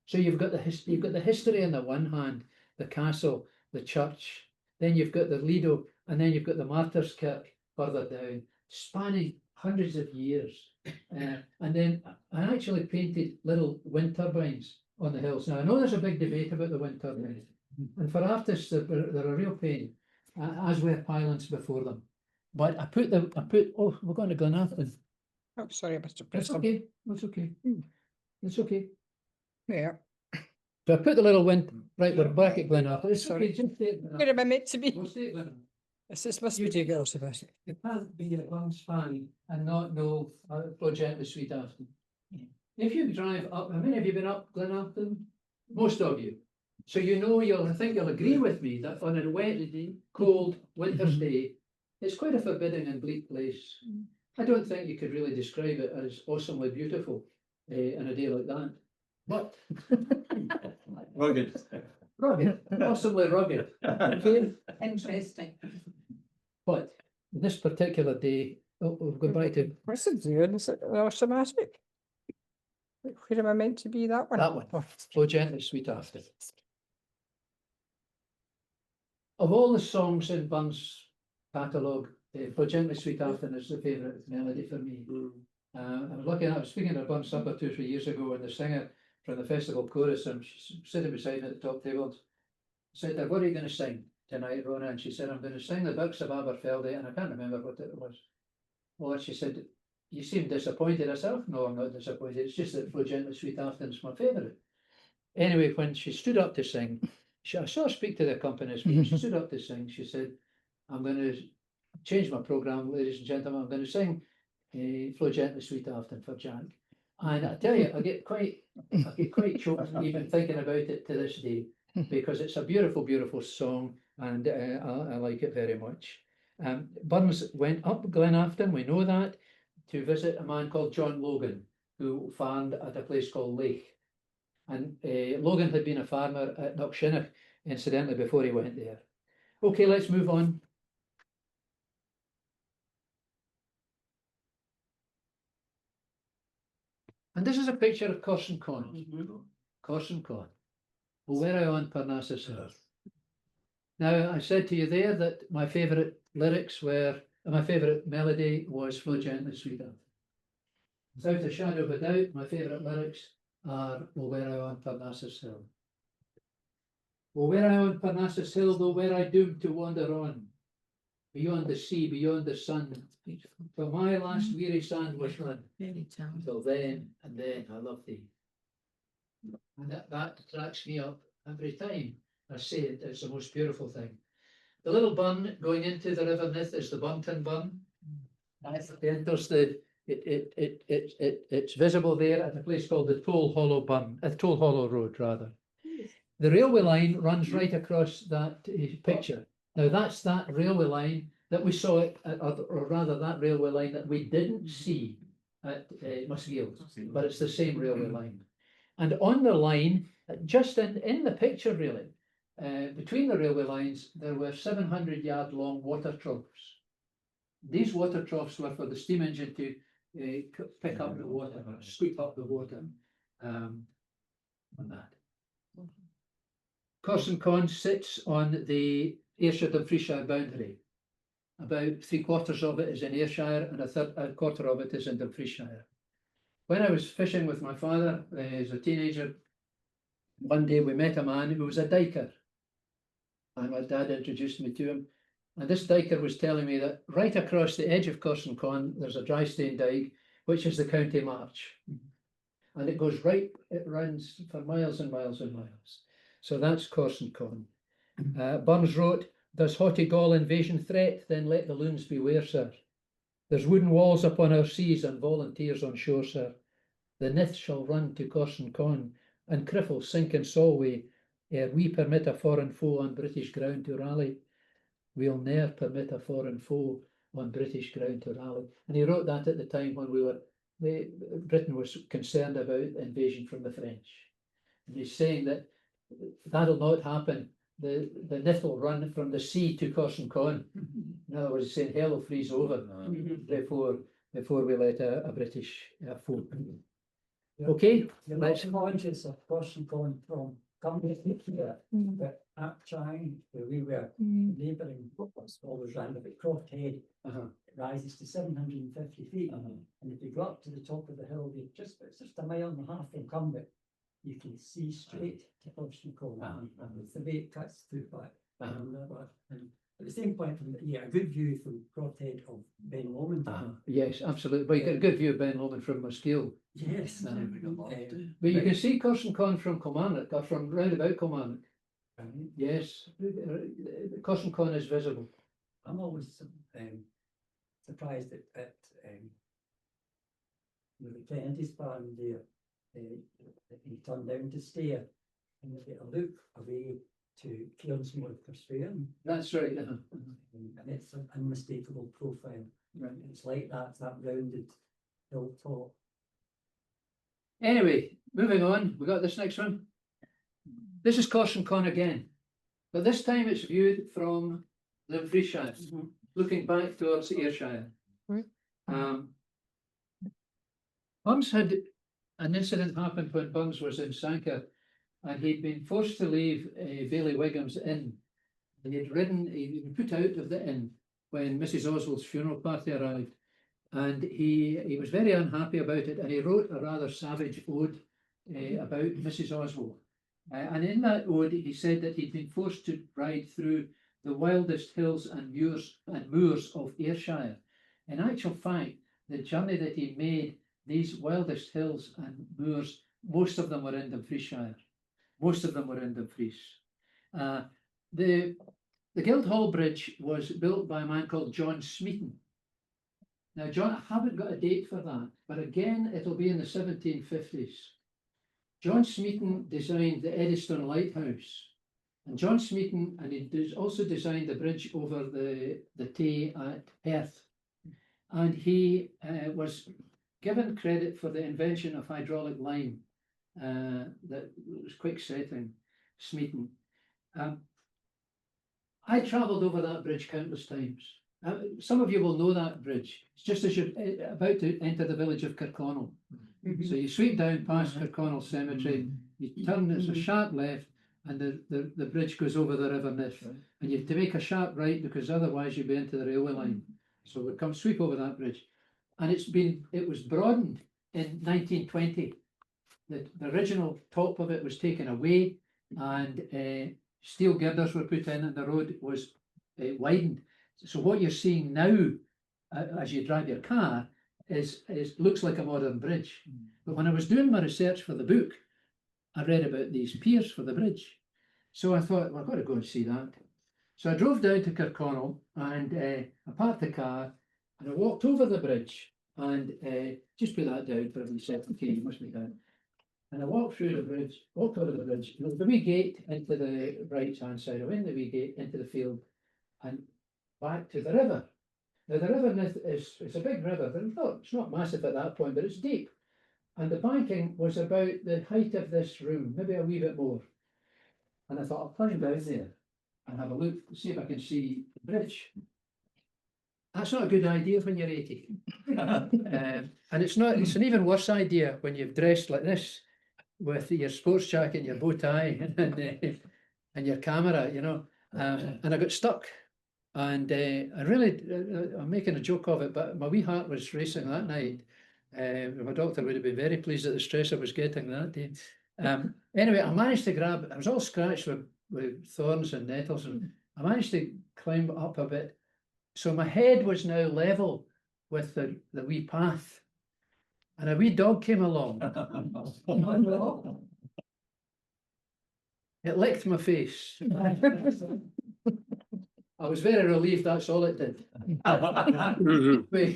So you've got the history on the one hand, the castle, the church, then you've got the Lido, and then you've got the Martyrs' Kirk further down, spanning hundreds of years. And then I actually painted little wind turbines on the hills. Now I know there's a big debate about the wind turbines, and for artists they're a real pain, as were pylons before them. But oh, we're going to Glenafton. Oh, sorry, Mr. That's Preston. okay, that's okay. It's okay. Yeah. So I put the little wind, right, we're back at Glenafton. It's Sorry. okay, just stay at Where Glenafton. am I meant to be? We'll stay at Glenafton. This must be two girls of us. You can't be a Bums fan and not know Projector Sweet Afton. If you drive up, how many have you been up Glenafton? Most of you. So you know, I think you'll agree with me that on a wet, cold winter's day, it's quite a forbidding and bleak place. I don't think you could really describe it as awesomely beautiful in a day like that. But Rugged. rugged, awesomely rugged. Okay. Interesting. But this particular day, we'll go back to What's it doing? Is it automatic? Where am I meant to be? That one? that one. Oh, Flow Gently, Sweet Afton. Of all the songs in Bun's catalogue, Flow Gently, Sweet Afton is the favourite melody for me. I was looking at, I was speaking at Bun supper 2 or 3 years ago, and the singer from the festival chorus, and she's sitting beside me at the top table, said, "What are you going to sing tonight, Rona?" And she said, "I'm going to sing the Books of Aberfeldy," and I can't remember what it was. Well, she said, "You seem disappointed." I said, "No, I'm not disappointed. It's just that Flow Gently, Sweet Afton's my favourite." Anyway, when she stood up to sing, I saw her speak to the accompanist, but she stood up to sing. She said, "I'm going to change my programme, ladies and gentlemen. I'm going to sing Flow Gently, Sweet Afton for Jack." And I tell you, I get quite choked even thinking about it to this day, because it's a beautiful, beautiful song, and I like it very much. Burns went up Glenafton, we know that, to visit a man called John Logan, who farmed at a place called Lake. And Logan had been a farmer at Knockshinnagh, incidentally, before he went there. Okay, let's move on. And this is a picture of Corson Con. Corson Con. Where I on Parnassus Hill. Now, I said to you there that my favourite lyrics were, my favourite melody was Flow Gently, Sweet Afton. Without a shadow of a doubt, my favourite lyrics are Where I on Parnassus Hill. Where I on Parnassus Hill, though where I doomed to wander on, beyond the sea, beyond the sun, till my last weary sand was run. Till then, and then I love thee. And that cracks me up every time I say it. It's the most beautiful thing. The little bun going into the River Nith is the Bunton Bun. It enters it's visible there at a place called the Toll Hollow Road, rather. The railway line runs right across that picture. Now that's that railway line that we saw, or rather that railway line that we didn't see at Musgiel, but it's the same railway line. And on the line, just in the picture really, between the railway lines, there were 700-yard long water troughs. These water troughs were for the steam engine to pick up the water, or scoop up the water on that. Corson Con sits on the Ayrshire Dumfriesshire boundary. About 3/4 of it is in Ayrshire and a quarter of it is in Dumfriesshire. When I was fishing with my father as a teenager, one day we met a man who was a diker. And my dad introduced me to him. And this diker was telling me that right across the edge of Corson Con, there's a dry stone dyke, which is the county march. and it goes right, it runs for miles and miles and miles. So that's Corson Con. Burns wrote, "Does Haughty Gaul invasion threat, then let the loons beware, sir. There's wooden walls upon our seas and volunteers on shore, sir. The Nith shall run to Corson Con, and Criffle sink in Solway, ere we permit a foreign foe on British ground to rally. We'll ne'er permit a foreign foe on British ground to rally." And he wrote that at the time when Britain was concerned about invasion from the French. And he's saying that that'll not happen. The Nith will run from the sea to Corson Con. In other words, he's saying hell will freeze over before we let a British foe. Okay, You're let's. not conscious of Corson Con from coming here, but at Chang, where we were neighbouring, always round about Croft Head, it rises to 750 feet. And if you go up to the top of the hill, it's just a mile and a half from Cumbria, you can see straight to Corson Con. And it's the way it cuts through back. And at the same point, a good view from Croft Head of Ben Lomond. Yes, absolutely. But you get a good view of Ben Lomond from Muskill. Yes. But you can see Corson Con from Kilmarnock, or from round about Kilmarnock. Yes, Corson Con is visible. I'm always surprised at the Kennedy's farm there. He turned down to stay and they get a look away to Cairnsmore Persuasion. That's right. And it's an unmistakable profile. Right. It's like that rounded hilltop. Anyway, moving on, we got this next one. This is Corson Con again, but this time it's viewed from Dumfriesshire, looking back towards Ayrshire. Burns had an incident happened when Burns was in Sanquhar, and he'd been forced to leave Bailey Wiggham's inn. He'd been put out of the inn when Mrs. Oswald's funeral party arrived. And he was very unhappy about it, and he wrote a rather savage ode about Mrs. Oswald. And in that ode, he said that he'd been forced to ride through the wildest hills and moors of Ayrshire. In actual fact, the journey that he made, these wildest hills and moors, most of them were in Dumfriesshire. Most of them were in Dumfries. The Guildhall Bridge was built by a man called John Smeaton. Now, John, I haven't got a date for that, but again, it'll be in the 1750s. John Smeaton designed the Eddystone Lighthouse. And John Smeaton, and he also designed the bridge over the Tay at Perth. And he was given credit for the invention of hydraulic lime that was quick setting, Smeaton. I travelled over that bridge countless times. Some of you will know that bridge. It's just as you're about to enter the village of Kirkconnell. So you sweep down past Kirkconnell Cemetery, you turn, it's a sharp left, and the bridge goes over the River Nith. And you have to make a sharp right because otherwise you'll be into the railway line. So we come sweep over that bridge. And it was broadened in 1920. The original top of it was taken away, and steel girders were put in, and the road was widened. So what you're seeing now, as you drive your car, looks like a modern bridge. But when I was doing my research for the book, I read about these piers for the bridge. So I thought, well, I've got to go and see that. So I drove down to Kirkconnell, and I parked the car, and I walked over the bridge, and just put that down for a wee second. Okay, you must be down. And I walked through the bridge, walked over the bridge. There was the wee gate into the right-hand side. I went the wee gate into the field, and back to the river. Now the River Nith is a big river, but it's not massive at that point, but it's deep. And the banking was about the height of this room, maybe a wee bit more. And I thought, I'll climb down there and have a look, see if I can see the bridge. That's not a good idea when you're 80. And it's an even worse idea when you've dressed like this with your sports jacket and your bow tie and your camera, you know. And I got stuck. And I'm making a joke of it, but my wee heart was racing that night. My doctor would have been very pleased at the stress I was getting that day. Anyway, I managed to grab, I was all scratched with thorns and nettles, and I managed to climb up a bit. So my head was now level with the wee path. and a wee dog came along. It licked my face. I was very relieved, that's all it did. Mhm. But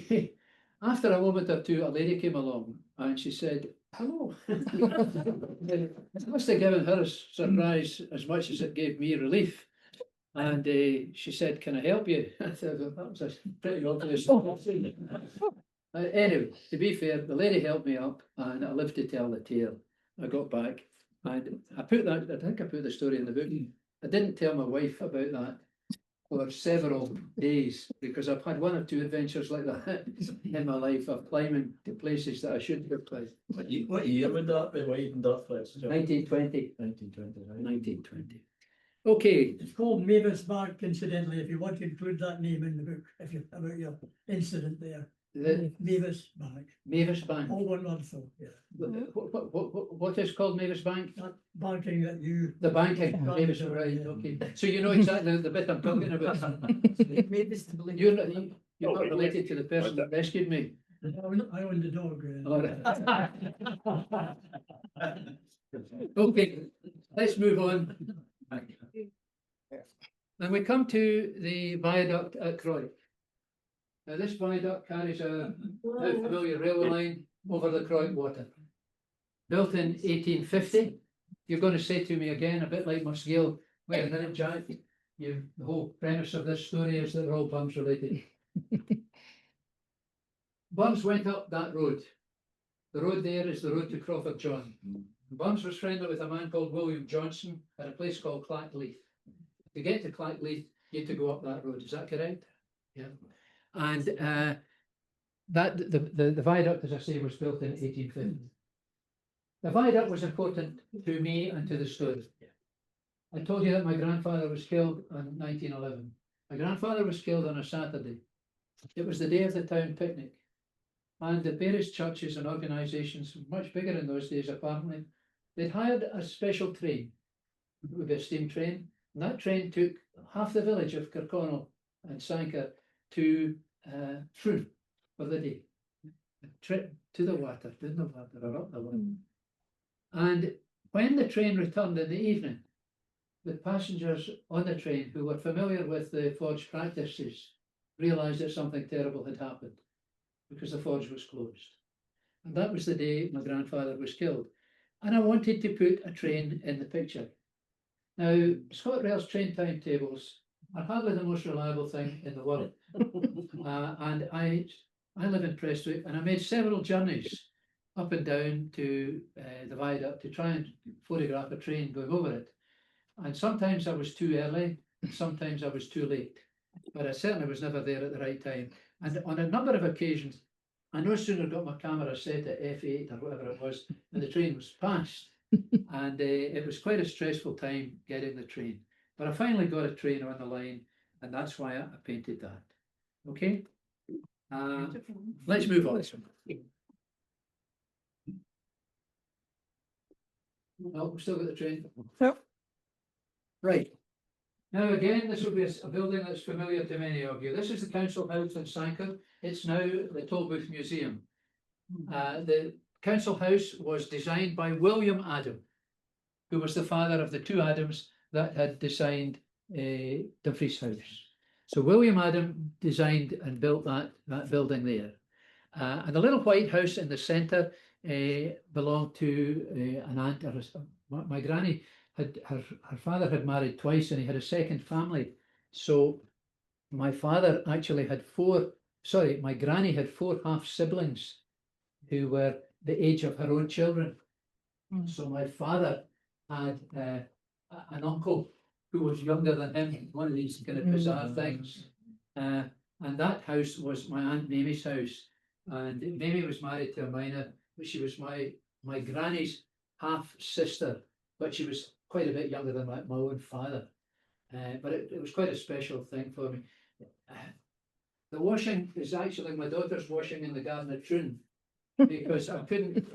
after a moment or two, a lady came along and she said, hello. It must have given her a surprise as much as it gave me relief. And she said, can I help you? I said, "Well, that was a pretty obvious. Anyway, to be fair, the lady helped me up and I lived to tell the tale. I got back and I think I put the story in the book. I didn't tell my wife about that for several days because I've had one or two adventures like that in my life of climbing to places that I shouldn't have climbed. What year would that be widened up for? 1920. 1920, right? 1920. Okay, It's called Mavis Bank, incidentally, if you want to include that name in the book, if you, about your incident there. the Mavis Bank, Mavis Bank. all one word, so, yeah. What is called Mavis Bank? That banking that you. The banking, Mavis, right, okay. So you know exactly the bit I'm talking about. Mavis to believe. You're not related to the person that rescued me. I own the dog. All right. Okay, let's move on. And we come to the viaduct at Croy. Now this viaduct carries a now familiar railway line over the Croy Water. Built in 1850. You're going to say to me again, a bit like Musgill, wait a minute, Jack, the whole premise of this story is that they're all Burns related. Burns went up that road. The road there is the road to Crawford John. Burns was friendly with a man called William Johnson at a place called Clackleith. To get to Clackleith, you had to go up that road. Is that correct? Yeah. And that the viaduct, as I say, was built in 1850. The viaduct was important to me and to the story. I told you that my grandfather was killed in 1911. My grandfather was killed on a Saturday. It was the day of the town picnic. And the various churches and organisations, much bigger in those days apparently, they'd hired a special train. It would be a steam train. And that train took half the village of Kirkconnell and Sanker to Troon for the day. A trip to the water, down the water or up the water. And when the train returned in the evening, the passengers on the train who were familiar with the forge practices realised that something terrible had happened because the forge was closed. And that was the day my grandfather was killed. And I wanted to put a train in the picture. Now, ScotRail's train timetables are hardly the most reliable thing in the world. And I live in Prestwick and I made several journeys up and down to the viaduct to try and photograph a train going over it. And sometimes I was too early and sometimes I was too late. But I certainly was never there at the right time. And on a number of occasions, I no sooner got my camera set at F8 or whatever it was, and the train was past. And it was quite a stressful time getting the train. But I finally got a train on the line, and that's why I painted that. Okay? Let's move on. No, we've still got the train. Yep. Right. Now again, this will be a building that's familiar to many of you. This is the Council House in Sanker. It's now the Tollbooth Museum. The Council House was designed by William Adam, who was the father of the two Adams that had designed Dumfries House. So William Adam designed and built that building there. And the little white house in the centre belonged to an aunt. My granny had her father had married twice, and he had a second family. So my father actually had my granny had 4 half siblings who were the age of her own children. So my father had an uncle who was younger than him, one of these kind of bizarre things. And that house was my Aunt Mamie's house. And Mamie was married to a miner, but she was my granny's half sister, but she was quite a bit younger than my own father. But it was quite a special thing for me. The washing is actually my daughter's washing in the garden at Troon, because I couldn't,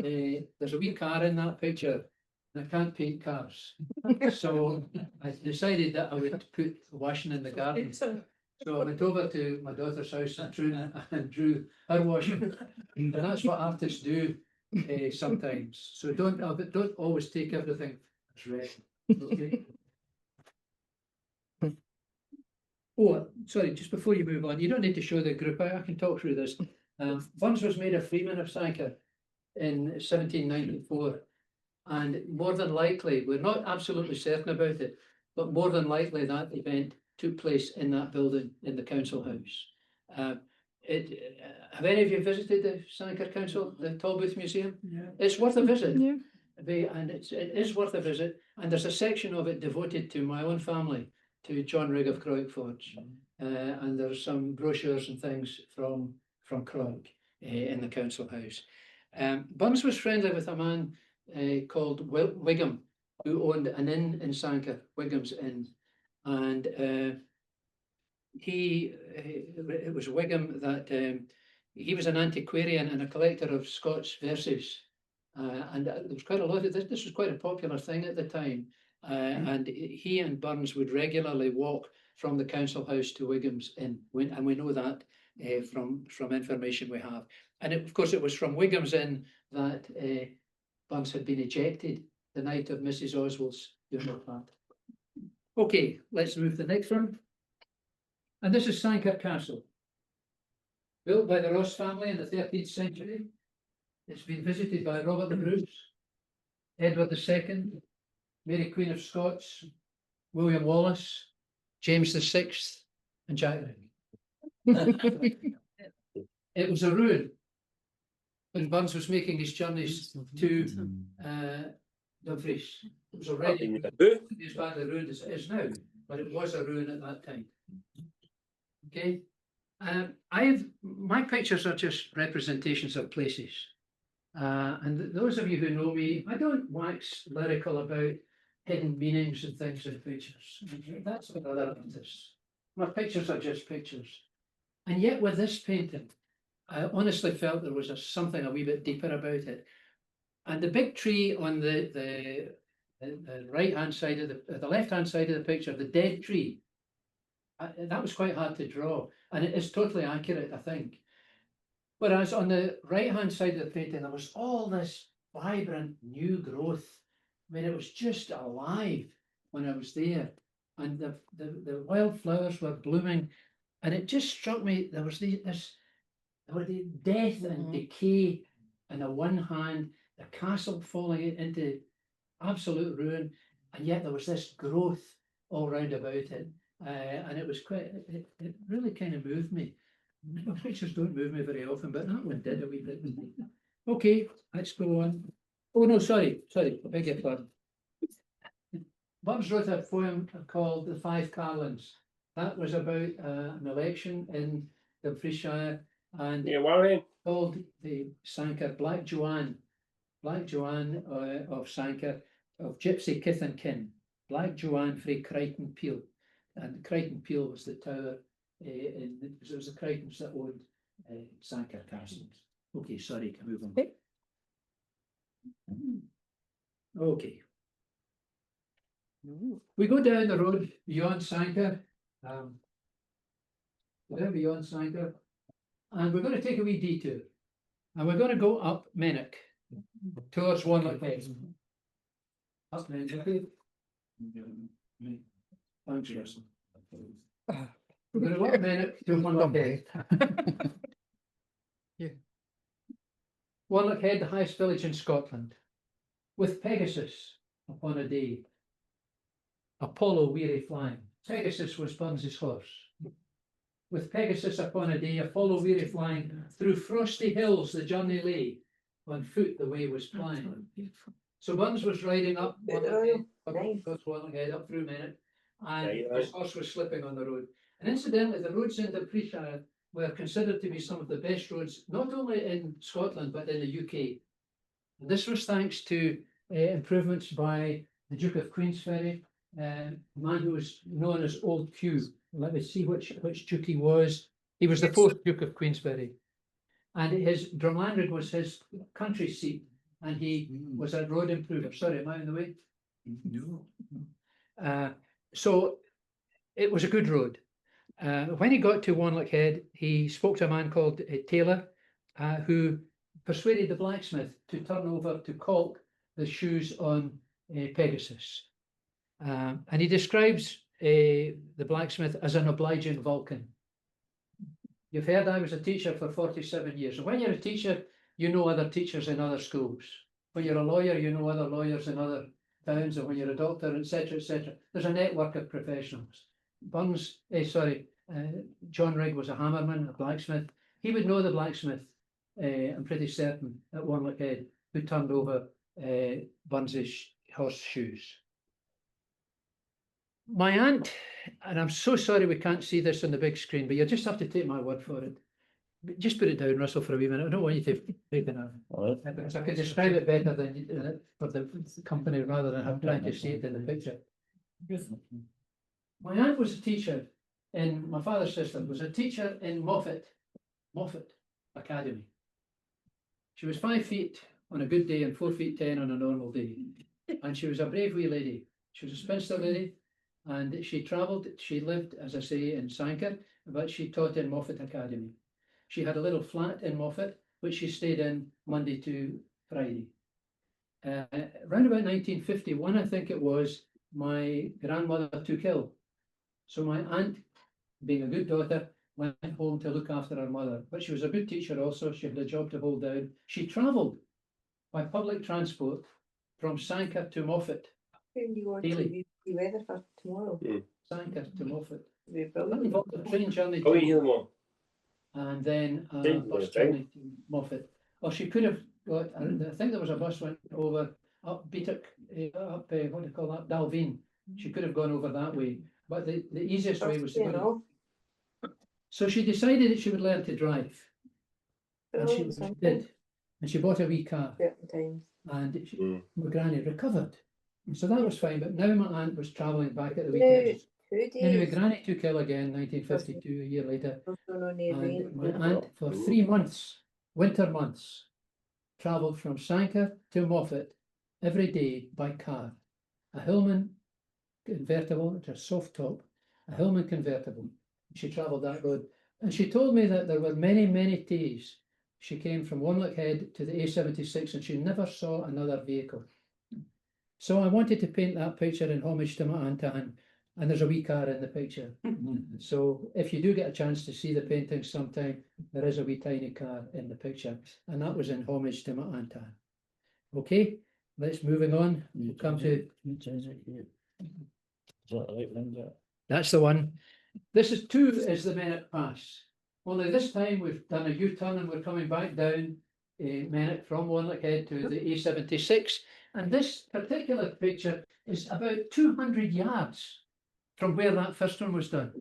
there's a wee car in that picture, and I can't paint cars. So I decided that I would put washing in the garden. So I went over to my daughter's house and drew her washing. And that's what artists do sometimes. So don't always take everything as read. Okay. Oh, sorry, just before you move on, you don't need to show the group. I can talk through this. Burns was made a freeman of Sanquhar in 1794. And more than likely, we're not absolutely certain about it, but more than likely that event took place in that building in the council house. Have any of you visited the Sanquhar Council, the Tallbooth Museum? Yeah. It's worth a visit. Yeah. And it is worth a visit. And there's a section of it devoted to my own family, to John Rigg of Croagforge. And there's some brochures and things from Croag in the council house. Burns was friendly with a man called Wigham, who owned an inn in Sanquhar, Wigham's Inn. And it was Wigham that he was an antiquarian and a collector of Scots verses. And there was quite a lot of this. This was quite a popular thing at the time. And he and Burns would regularly walk from the council house to Wigham's Inn. And we know that from information we have. And of course, it was from Wigham's Inn that Burns had been ejected the night of Mrs. Oswald's funeral party. Okay, let's move to the next one. And this is Sanquhar Castle, built by the Ross family in the 13th century. It's been visited by Robert the Bruce, Edward II, Mary Queen of Scots, William Wallace, James VI, and Jack Rigg. It was a ruin when Burns was making his journeys to Dumfries. It was already as badly ruined as it is now, but it was a ruin at that time. Okay, my pictures are just representations of places. And those of you who know me, I don't wax lyrical about hidden meanings and things in pictures. That's what other artists. My pictures are just pictures. And yet with this painting, I honestly felt there was something a wee bit deeper about it. And the big tree on the right-hand side of the left-hand side of the picture, the dead tree, that was quite hard to draw. And it is totally accurate, I think. Whereas on the right-hand side of the painting, there was all this vibrant new growth. I mean, it was just alive when I was there. And the wildflowers were blooming. And it just struck me, there was the death and decay on the one hand, the castle falling into absolute ruin, and yet there was this growth all round about it. And it was quite, it really kind of moved me. Pictures don't move me very often, but that one did a wee bit. Okay, let's go on. Oh no, sorry, I beg your pardon. Burns wrote a poem called The Five Carlins. That was about an election in Dumfriesshire, and called the Sanquhar Black Joanne of Sanquhar, of Gypsy Kith and Kin, Black Joanne frae Crichton Peel. And Crichton Peel was the tower, it was the Crichtons that owned Sanquhar Castle. Okay, sorry, can move on. Okay. We go down the road beyond Sanquhar, and we're going to take a wee detour, and we're going to go up Mennock towards Wanlock Head. Up Mennock. Thanks, Russell. We're going to go up Mennock to Wanlock Head. Wanlock Head, the highest village in Scotland, with Pegasus upon a day, Apollo weary flying. Pegasus was Burns's horse. With Pegasus upon a day, Apollo weary flying, through frosty hills the journey lay, on foot the way was plying. So Burns was riding up Wanlock Head, up through Mennock, and his horse was slipping on the road. And incidentally, the roads in Dumfriesshire were considered to be some of the best roads, not only in Scotland, but in the UK. And this was thanks to improvements by the Duke of Queensferry, a man who was known as Old Q. Let me see which Duke he was. He was the 4th Duke of Queensferry. And his Drumlanrig was his country seat, and he was a road improver. Sorry, am I in the way? No. So it was a good road. When he got to Wanlock Head, he spoke to a man called Taylor, who persuaded the blacksmith to turn over to caulk the shoes on Pegasus. And he describes the blacksmith as an obliging Vulcan. You've heard I was a teacher for 47 years. And when you're a teacher, you know other teachers in other schools. When you're a lawyer, you know other lawyers in other towns, and when you're a doctor, etc., etc. There's a network of professionals. John Rigg was a hammerman, a blacksmith. He would know the blacksmith, I'm pretty certain, at Wanlock Head, who turned over Burns's horseshoes. My aunt, and I'm so sorry we can't see this on the big screen, but you'll just have to take my word for it. Just put it down, Russell, for a wee minute. I don't want you to make it now. Because I could describe it better than for the company rather than have trying to see it in the picture. My aunt was a teacher in, my father's sister was a teacher in Moffat Academy. She was 5 feet on a good day and 4 feet 10 on a normal day. And she was a brave wee lady. She was a spinster lady, and she travelled, she lived, as I say, in Sanker, but she taught in Moffat Academy. She had a little flat in Moffat, which she stayed in Monday to Friday. Around about 1951, I think it was, my grandmother took ill. So my aunt, being a good daughter, went home to look after her mother. But she was a good teacher also. She had a job to hold down. She travelled by public transport from Sanker to Moffat. When you want Daily. to read the weather for tomorrow? Sanker to Moffat. It'd be That brilliant. involved a train journey Oh, to you know, and then a Train bus journey. journey to Moffat. Or she could have got, I think there was a bus went over up Beatock, what do you call that, Dalveen. She could have gone over that way, but the easiest way was to You go. know, So she decided that she would learn to drive, and she brilliant something. did. And she bought a wee car, Certain times. and she, Mm. my granny recovered. And so that was fine, but now my aunt was travelling back at the No, weekends. 2 Anyway, days. Granny took ill again, 1952, a year later. Also no need rain. And my aunt, for 3 months, winter months, travelled from Sanker to Moffat every day by car. A Hillman convertible, it's a soft top, a Hillman convertible. She travelled that road. And she told me that there were many, many days she came from Wanlock Head to the A76 and she never saw another vehicle. So I wanted to paint that picture in homage to my Aunt Anne, and there's a wee car in the picture. So if you do get a chance to see the painting sometime, there is a wee tiny car in the picture, and that was in homage to my Aunt Anne. Okay, let's moving on. We'll come to. That's the one. This is 2 is the Mennock Pass. Only this time we've done a U-turn and we're coming back down Mennock from Wanlock Head to the A76. And this particular picture is about 200 yards from where that first one was done.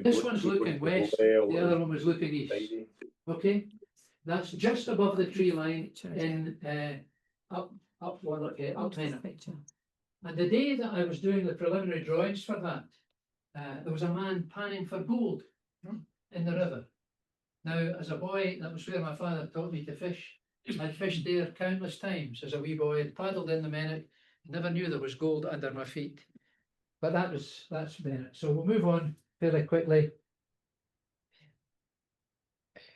This one's looking west, the other one was looking east. Okay, that's just above the tree line in up Wanlock Head, up Mennock. And the day that I was doing the preliminary drawings for that, there was a man panning for gold in the river. Now, as a boy, that was where my father taught me to fish. I'd fished there countless times as a wee boy, and paddled in the Mennock, never knew there was gold under my feet. But that's Mennock. So we'll move on fairly quickly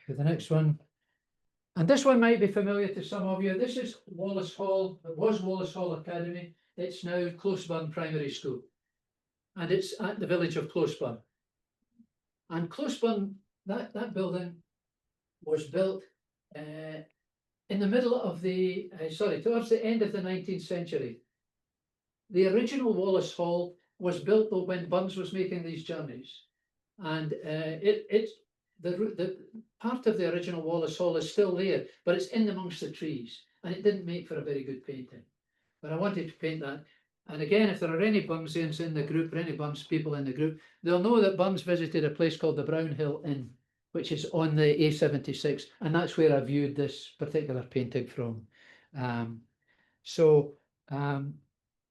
to the next one. And this one might be familiar to some of you. This is Wallace Hall. It was Wallace Hall Academy. It's now Closeburn Primary School. And it's at the village of Closeburn. And Closeburn, that building was built in the middle of the, towards the end of the 19th century. The original Wallace Hall was built though when Burns was making these journeys. And the part of the original Wallace Hall is still there, but it's in amongst the trees. And it didn't make for a very good painting. But I wanted to paint that. And again, if there are any Burnsians in the group, or any Burns people in the group, they'll know that Burns visited a place called the Brown Hill Inn, which is on the A76, and that's where I viewed this particular painting from.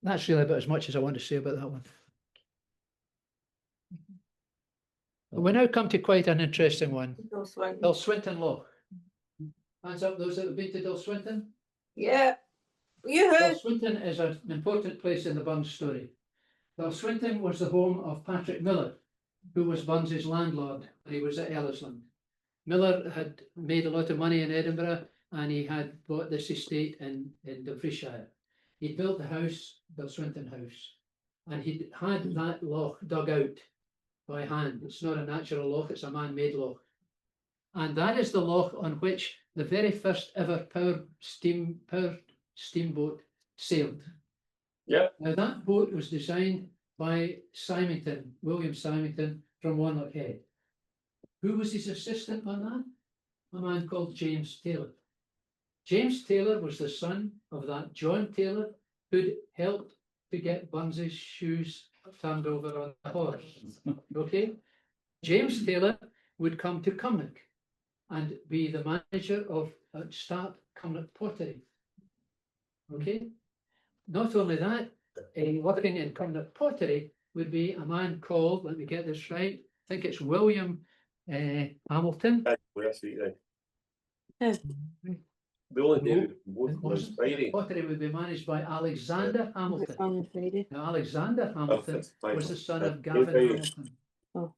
That's really about as much as I want to say about that one. We now come to quite an interesting one. Dalswinton Loch. Hands up those that have been to Dalswinton. Yeah. Yeah. Dalswinton is an important place in the Burns story. Dalswinton was the home of Patrick Miller, who was Burns's landlord when he was at Ellisland. Miller had made a lot of money in Edinburgh and he had bought this estate in Dumfriesshire. He built the house, the Swinton House, and he had that loch dug out by hand. It's not a natural loch, it's a man-made loch. And that is the loch on which the very first ever powered steamboat sailed. Yeah. Now that boat was designed by William Symington from Wanlock Head. Who was his assistant on that? A man called James Taylor. James Taylor was the son of that John Taylor who'd helped to get Burns's shoes turned over on the horse. Okay? James Taylor would come to Cumnock and be the manager of start Cumnock Pottery. Okay? Not only that, working in Cumnock Pottery would be a man called, let me get this right, I think it's William Hamilton. The only day No, both it was wasn't. Friday. Pottery would be managed by Alexander Hamilton. On Friday. Now, Alexander Hamilton that's fine. was the son of Yeah, Gavin Friday. Hamilton. Oh.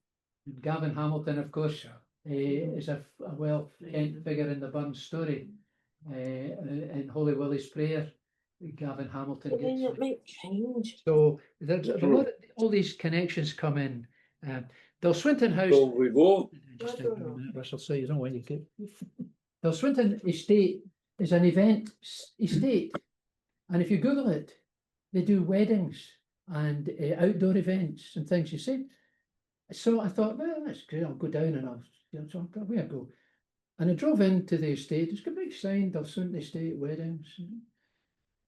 Gavin Hamilton, of course, is a well-known figure in the Burns story. In Holy Willie's Prayer, Gavin Hamilton But then gets. it might change. So there's a lot of, all these connections come in. The Swinton House. So we go. Just I a don't know. minute, Russell, so you don't want to get. The Swinton estate is an event estate, and if you Google it, they do weddings and outdoor events and things. You see, so I thought, well, that's great. I'll go down and so away I go, and I drove into the estate. It's got a big sign, the Swinton Estate weddings.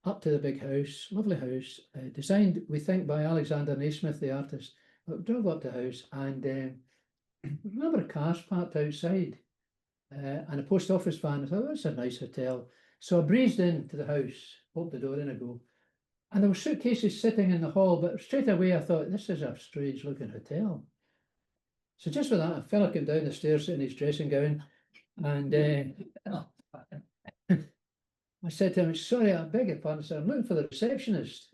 Up to the big house, lovely house, designed, we think, by Alexander Naismith, the artist. I drove up to the house and a number of cars parked outside and a post office van. I thought, that's a nice hotel. So I breezed into the house, opened the door, in I go. And there were suitcases sitting in the hall, but straight away I thought, this is a strange looking hotel. So just with that, a fella came down the stairs in his dressing gown and I said to him, sorry, I beg your pardon, sir, I'm looking for the receptionist.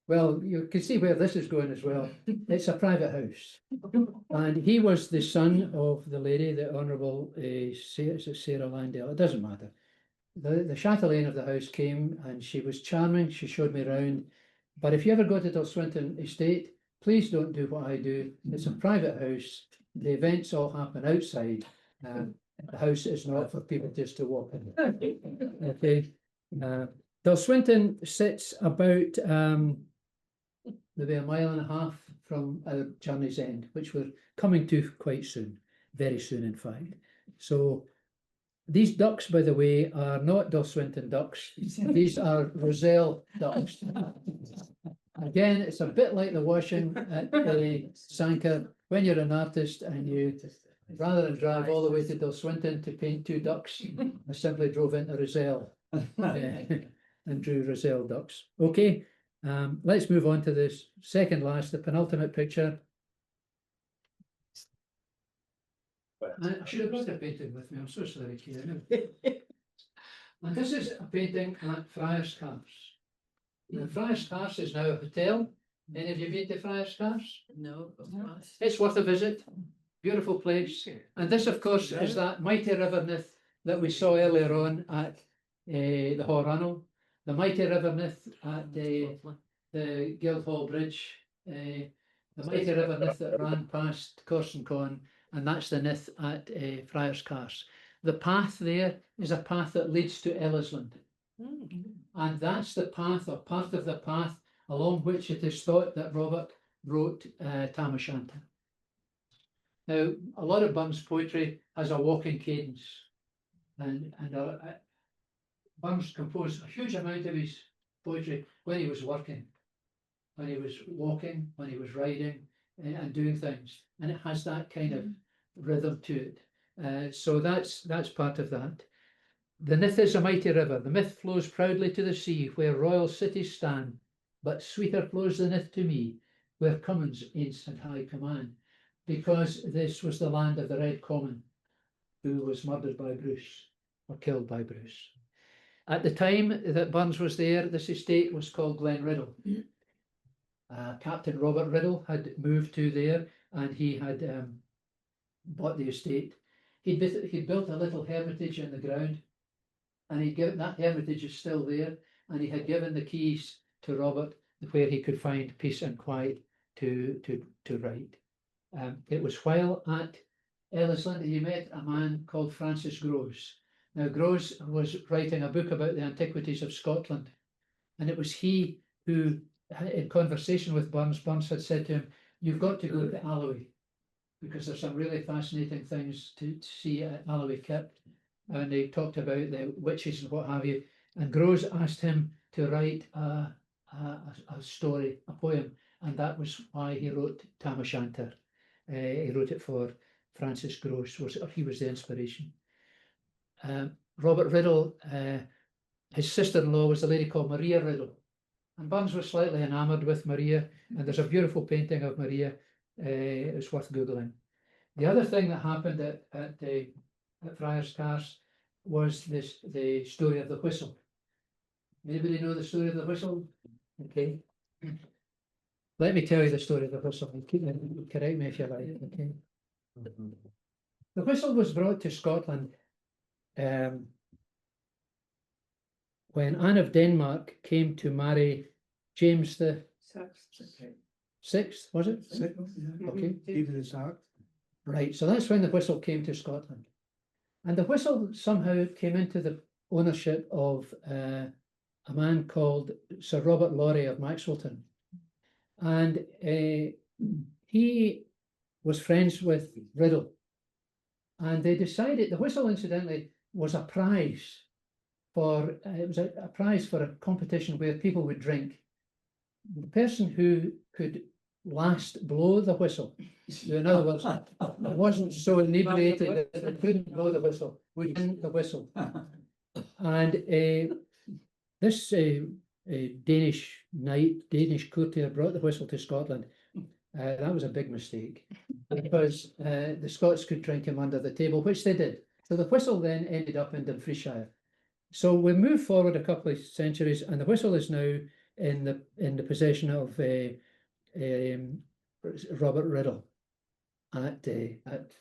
Well, you can see where this is going as well. It's a private house. And he was the son of the lady, the Honourable Sarah Landale. It doesn't matter. The chatelaine of the house came and she was charming. She showed me around. But if you ever go to the Swinton Estate, please don't do what I do. It's a private house. The events all happen outside. The house is not for people just to walk in. Okay. Dalswinton sits about maybe 1.5 miles from our journey's end, which we're coming to quite soon, very soon, in fact. So these ducks, by the way, are not Dalswinton ducks. These are Roselle ducks. Again, it's a bit like the washing at the Sanker. When you're an artist and you, rather than drive all the way to Dalswinton to paint 2 ducks, I simply drove into Roselle and drew Roselle ducks. Okay, let's move on to this second last, the penultimate picture. I should have brought a painting with me, I'm so sorry, Kieran. And this is a painting at Friars Cars. Now, Friars Cars is now a hotel. Any of you been to Friars Cars? No. It's worth a visit. Beautiful place. And this, of course, is that mighty river Nith that we saw earlier on at the Horannel. The mighty river Nith at the Guildhall Bridge. The mighty river Nith that ran past Corsoncon, and that's the Nith at Friars Cars. The path there is a path that leads to Ellisland. And that's the path, or part of the path, along which it is thought that Robert wrote Tam O'Shanter. Now, a lot of Burns poetry has a walking cadence, and Burns composed a huge amount of his poetry when he was working, when he was walking, when he was riding, and doing things, and it has that kind of rhythm to it. So that's part of that. The Nith is a mighty river. The Myth flows proudly to the sea, where royal cities stand. But sweeter flows the Nith to me, where Cummins aince had high command. Because this was the land of the Red Comyn, who was murdered by Bruce, or killed by Bruce. At the time that Burns was there, this estate was called Glenriddle. Captain Robert Riddle had moved to there, and he had bought the estate. He'd built a little hermitage in the ground, and he'd given that hermitage is still there, and he had given the keys to Robert where he could find peace and quiet to write. It was while at Ellisland he met a man called Francis Grose. Now Grose was writing a book about the antiquities of Scotland, and it was he who, in conversation with Burns, Burns had said to him, "You've got to go to Alloway, because there's some really fascinating things to see at Alloway Kept." And they talked about the witches and what have you. And Grose asked him to write a story, a poem, and that was why he wrote Tam O'Shanter. He wrote it for Francis Grose. He was the inspiration. Robert Riddle, his sister-in-law was a lady called Maria Riddle, and Burns was slightly enamoured with Maria, and there's a beautiful painting of Maria. It's worth googling. The other thing that happened at Friars Cars was the story of the whistle. Anybody know the story of the whistle? Okay. Let me tell you the story of the whistle. Correct me if you like. Okay. The whistle was brought to Scotland when Anne of Denmark came to marry James the Sixth, was it? Okay. David is Hart. Right, so that's when the whistle came to Scotland. And the whistle somehow came into the ownership of a man called Sir Robert Lorry of Maxwellton. And he was friends with Riddle. And they decided, the whistle incidentally was a prize for, it was a prize for a competition where people would drink. The person who could last blow the whistle, in other words, it wasn't so inebriated that it couldn't blow the whistle, would win the whistle. And this Danish knight, Danish courtier brought the whistle to Scotland. That was a big mistake, because the Scots could drink him under the table, which they did. So the whistle then ended up in Dumfriesshire. So we move forward a couple of centuries, and the whistle is now in the possession of Robert Riddle at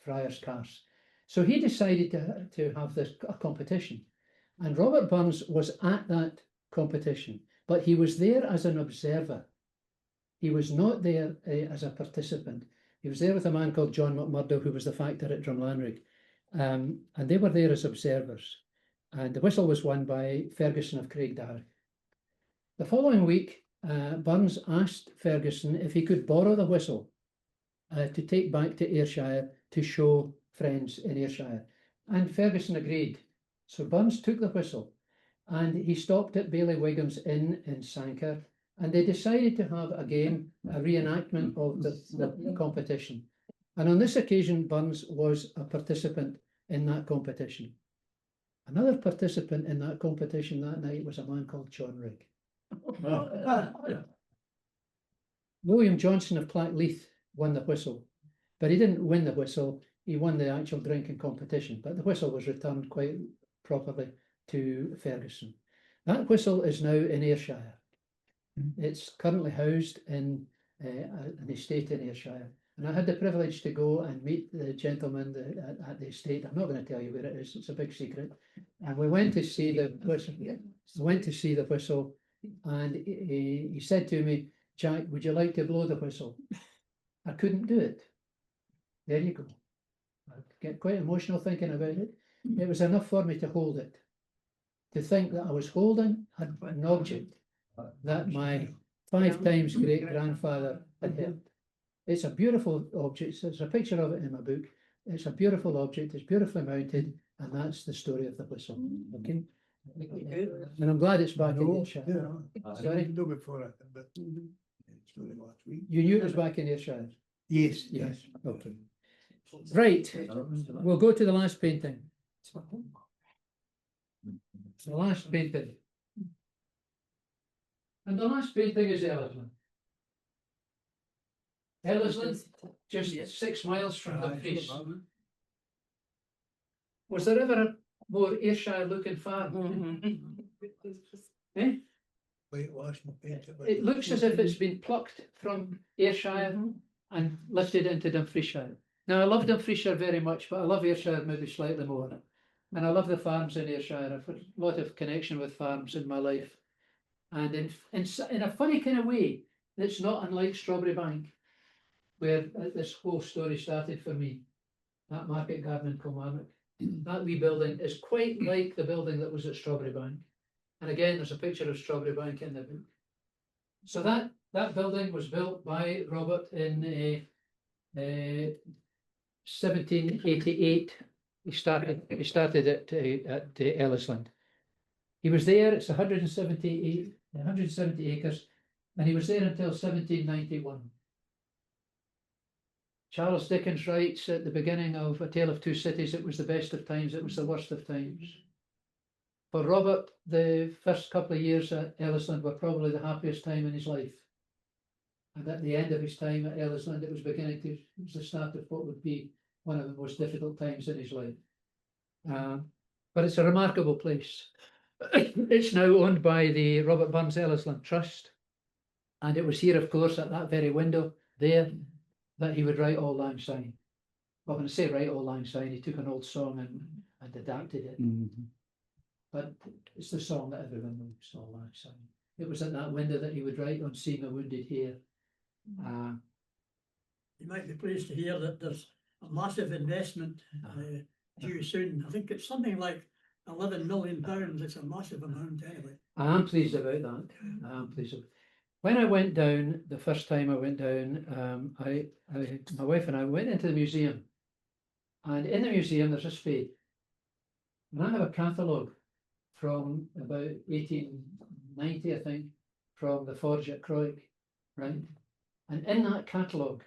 Friars Cars. So he decided to have a competition, and Robert Burns was at that competition, but he was there as an observer. He was not there as a participant. He was there with a man called John McMurdo, who was the factor at Drumlanrig, and they were there as observers. And the whistle was won by Ferguson of Craigdarroch. The following week, Burns asked Ferguson if he could borrow the whistle to take back to Ayrshire to show friends in Ayrshire. And Ferguson agreed. So Burns took the whistle, and he stopped at Bailey Wiggum's Inn in Sanquhar, and they decided to have a game, a reenactment of the competition. And on this occasion, Burns was a participant in that competition. Another participant in that competition that night was a man called John Rigg. William Johnson of Clackleith won the whistle, but he didn't win the whistle. He won the actual drinking competition, but the whistle was returned quite properly to Ferguson. That whistle is now in Ayrshire. It's currently housed in an estate in Ayrshire. And I had the privilege to go and meet the gentleman at the estate. I'm not going to tell you where it is, it's a big secret. And we went to see the whistle. And he said to me, "Jack, would you like to blow the whistle?" I couldn't do it. There you go. I get quite emotional thinking about it. It was enough for me to hold it. To think that I was holding an object that my 5 times great-grandfather had held. It's a beautiful object. There's a picture of it in my book. It's a beautiful object. It's beautifully mounted, and that's the story of the whistle. Okay. And I'm glad it's back in Ayrshire. Sorry? No, before it, but it's only last week. You knew it was back in Ayrshire? Yes. Yes. Okay. Right. We'll go to the last painting. The last painting. And the last painting is Ellisland. Ellisland, just 6 miles from Dumfries. Was there ever a more Ayrshire looking farm? Eh? whitewash and paint it. but It looks as if it's been plucked from Ayrshire and lifted into Dumfriesshire. Now, I love Dumfriesshire very much, but I love Ayrshire maybe slightly more. And I love the farms in Ayrshire. I've got a lot of connection with farms in my life. And in a funny kind of way, it's not unlike Strawberry Bank, where this whole story started for me. That market garden in Kilmarnock. That wee building is quite like the building that was at Strawberry Bank. And again, there's a picture of Strawberry Bank in the book. So that building was built by Robert in 1788. He started it at Ellisland. He was there. It's 170 acres, and he was there until 1791. Charles Dickens writes at the beginning of A Tale of Two Cities, it was the best of times, it was the worst of times. For Robert, the first couple of years at Ellisland were probably the happiest time in his life. And at the end of his time at Ellisland, it was the start of what would be one of the most difficult times in his life. But it's a remarkable place. It's now owned by the Robert Burns Ellisland Trust. And it was here, of course, at that very window there, that he would write Auld Lang Syne. Well, when I say write Auld Lang Syne, he took an old song and adapted it. But it's the song that everyone knows, Auld Lang Syne. It was at that window that he would write on Seeing a Wounded Hare. You might be pleased to hear that there's a massive investment due soon. I think it's something like £11 million. It's a massive amount anyway. I am pleased about that. I am pleased. When I went down, the first time I went down, my wife and I went into the museum. And in the museum, there's a spade. And I have a catalogue from about 1890, I think, from the forge at Croig, right? And in that catalogue,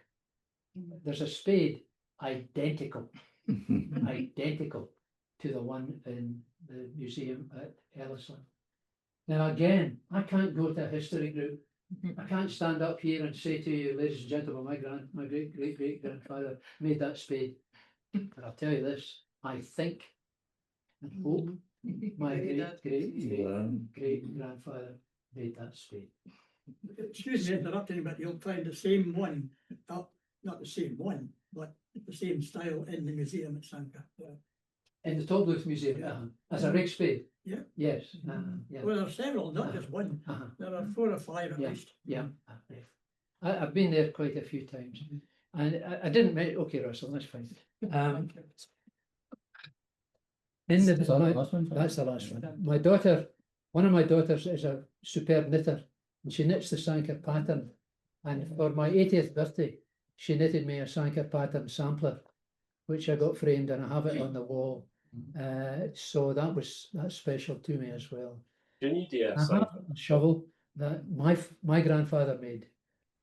there's a spade identical to the one in the museum at Ellisland. Now again, I can't go to a history group. I can't stand up here and say to you, ladies and gentlemen, my great grandfather made that spade. But I'll tell you this, I think and hope my great grandfather made that spade. Excuse me interrupting, but you'll find the same one, not the same one, but the same style in the museum at Sanka. In the Tolbooth Museum, as a Rigg spade. Yeah. Yes. Yeah. Well, there are several, not just one. There are 4 or 5 at least. Yeah. I've been there quite a few times, and I didn't make. Okay, Russell, that's fine. That's the last one. My daughter, one of my daughters, is a superb knitter, and she knits the Sanka pattern. And for my 80th birthday, she knitted me a Sanka pattern sampler, which I got framed, and I have it on the wall. So that's special to me as well. Do you need a I have a shovel that my grandfather made,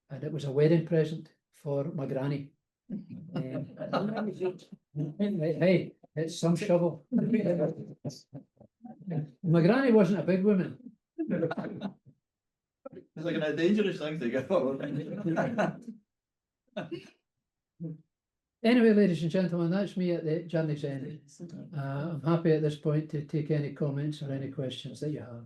and it was a wedding present for my granny. Hey, it's some shovel. My granny wasn't a big woman. It's like a dangerous thing to go. Anyway, ladies and gentlemen, that's me at the journey's end. I'm happy at this point to take any comments or any questions that you have.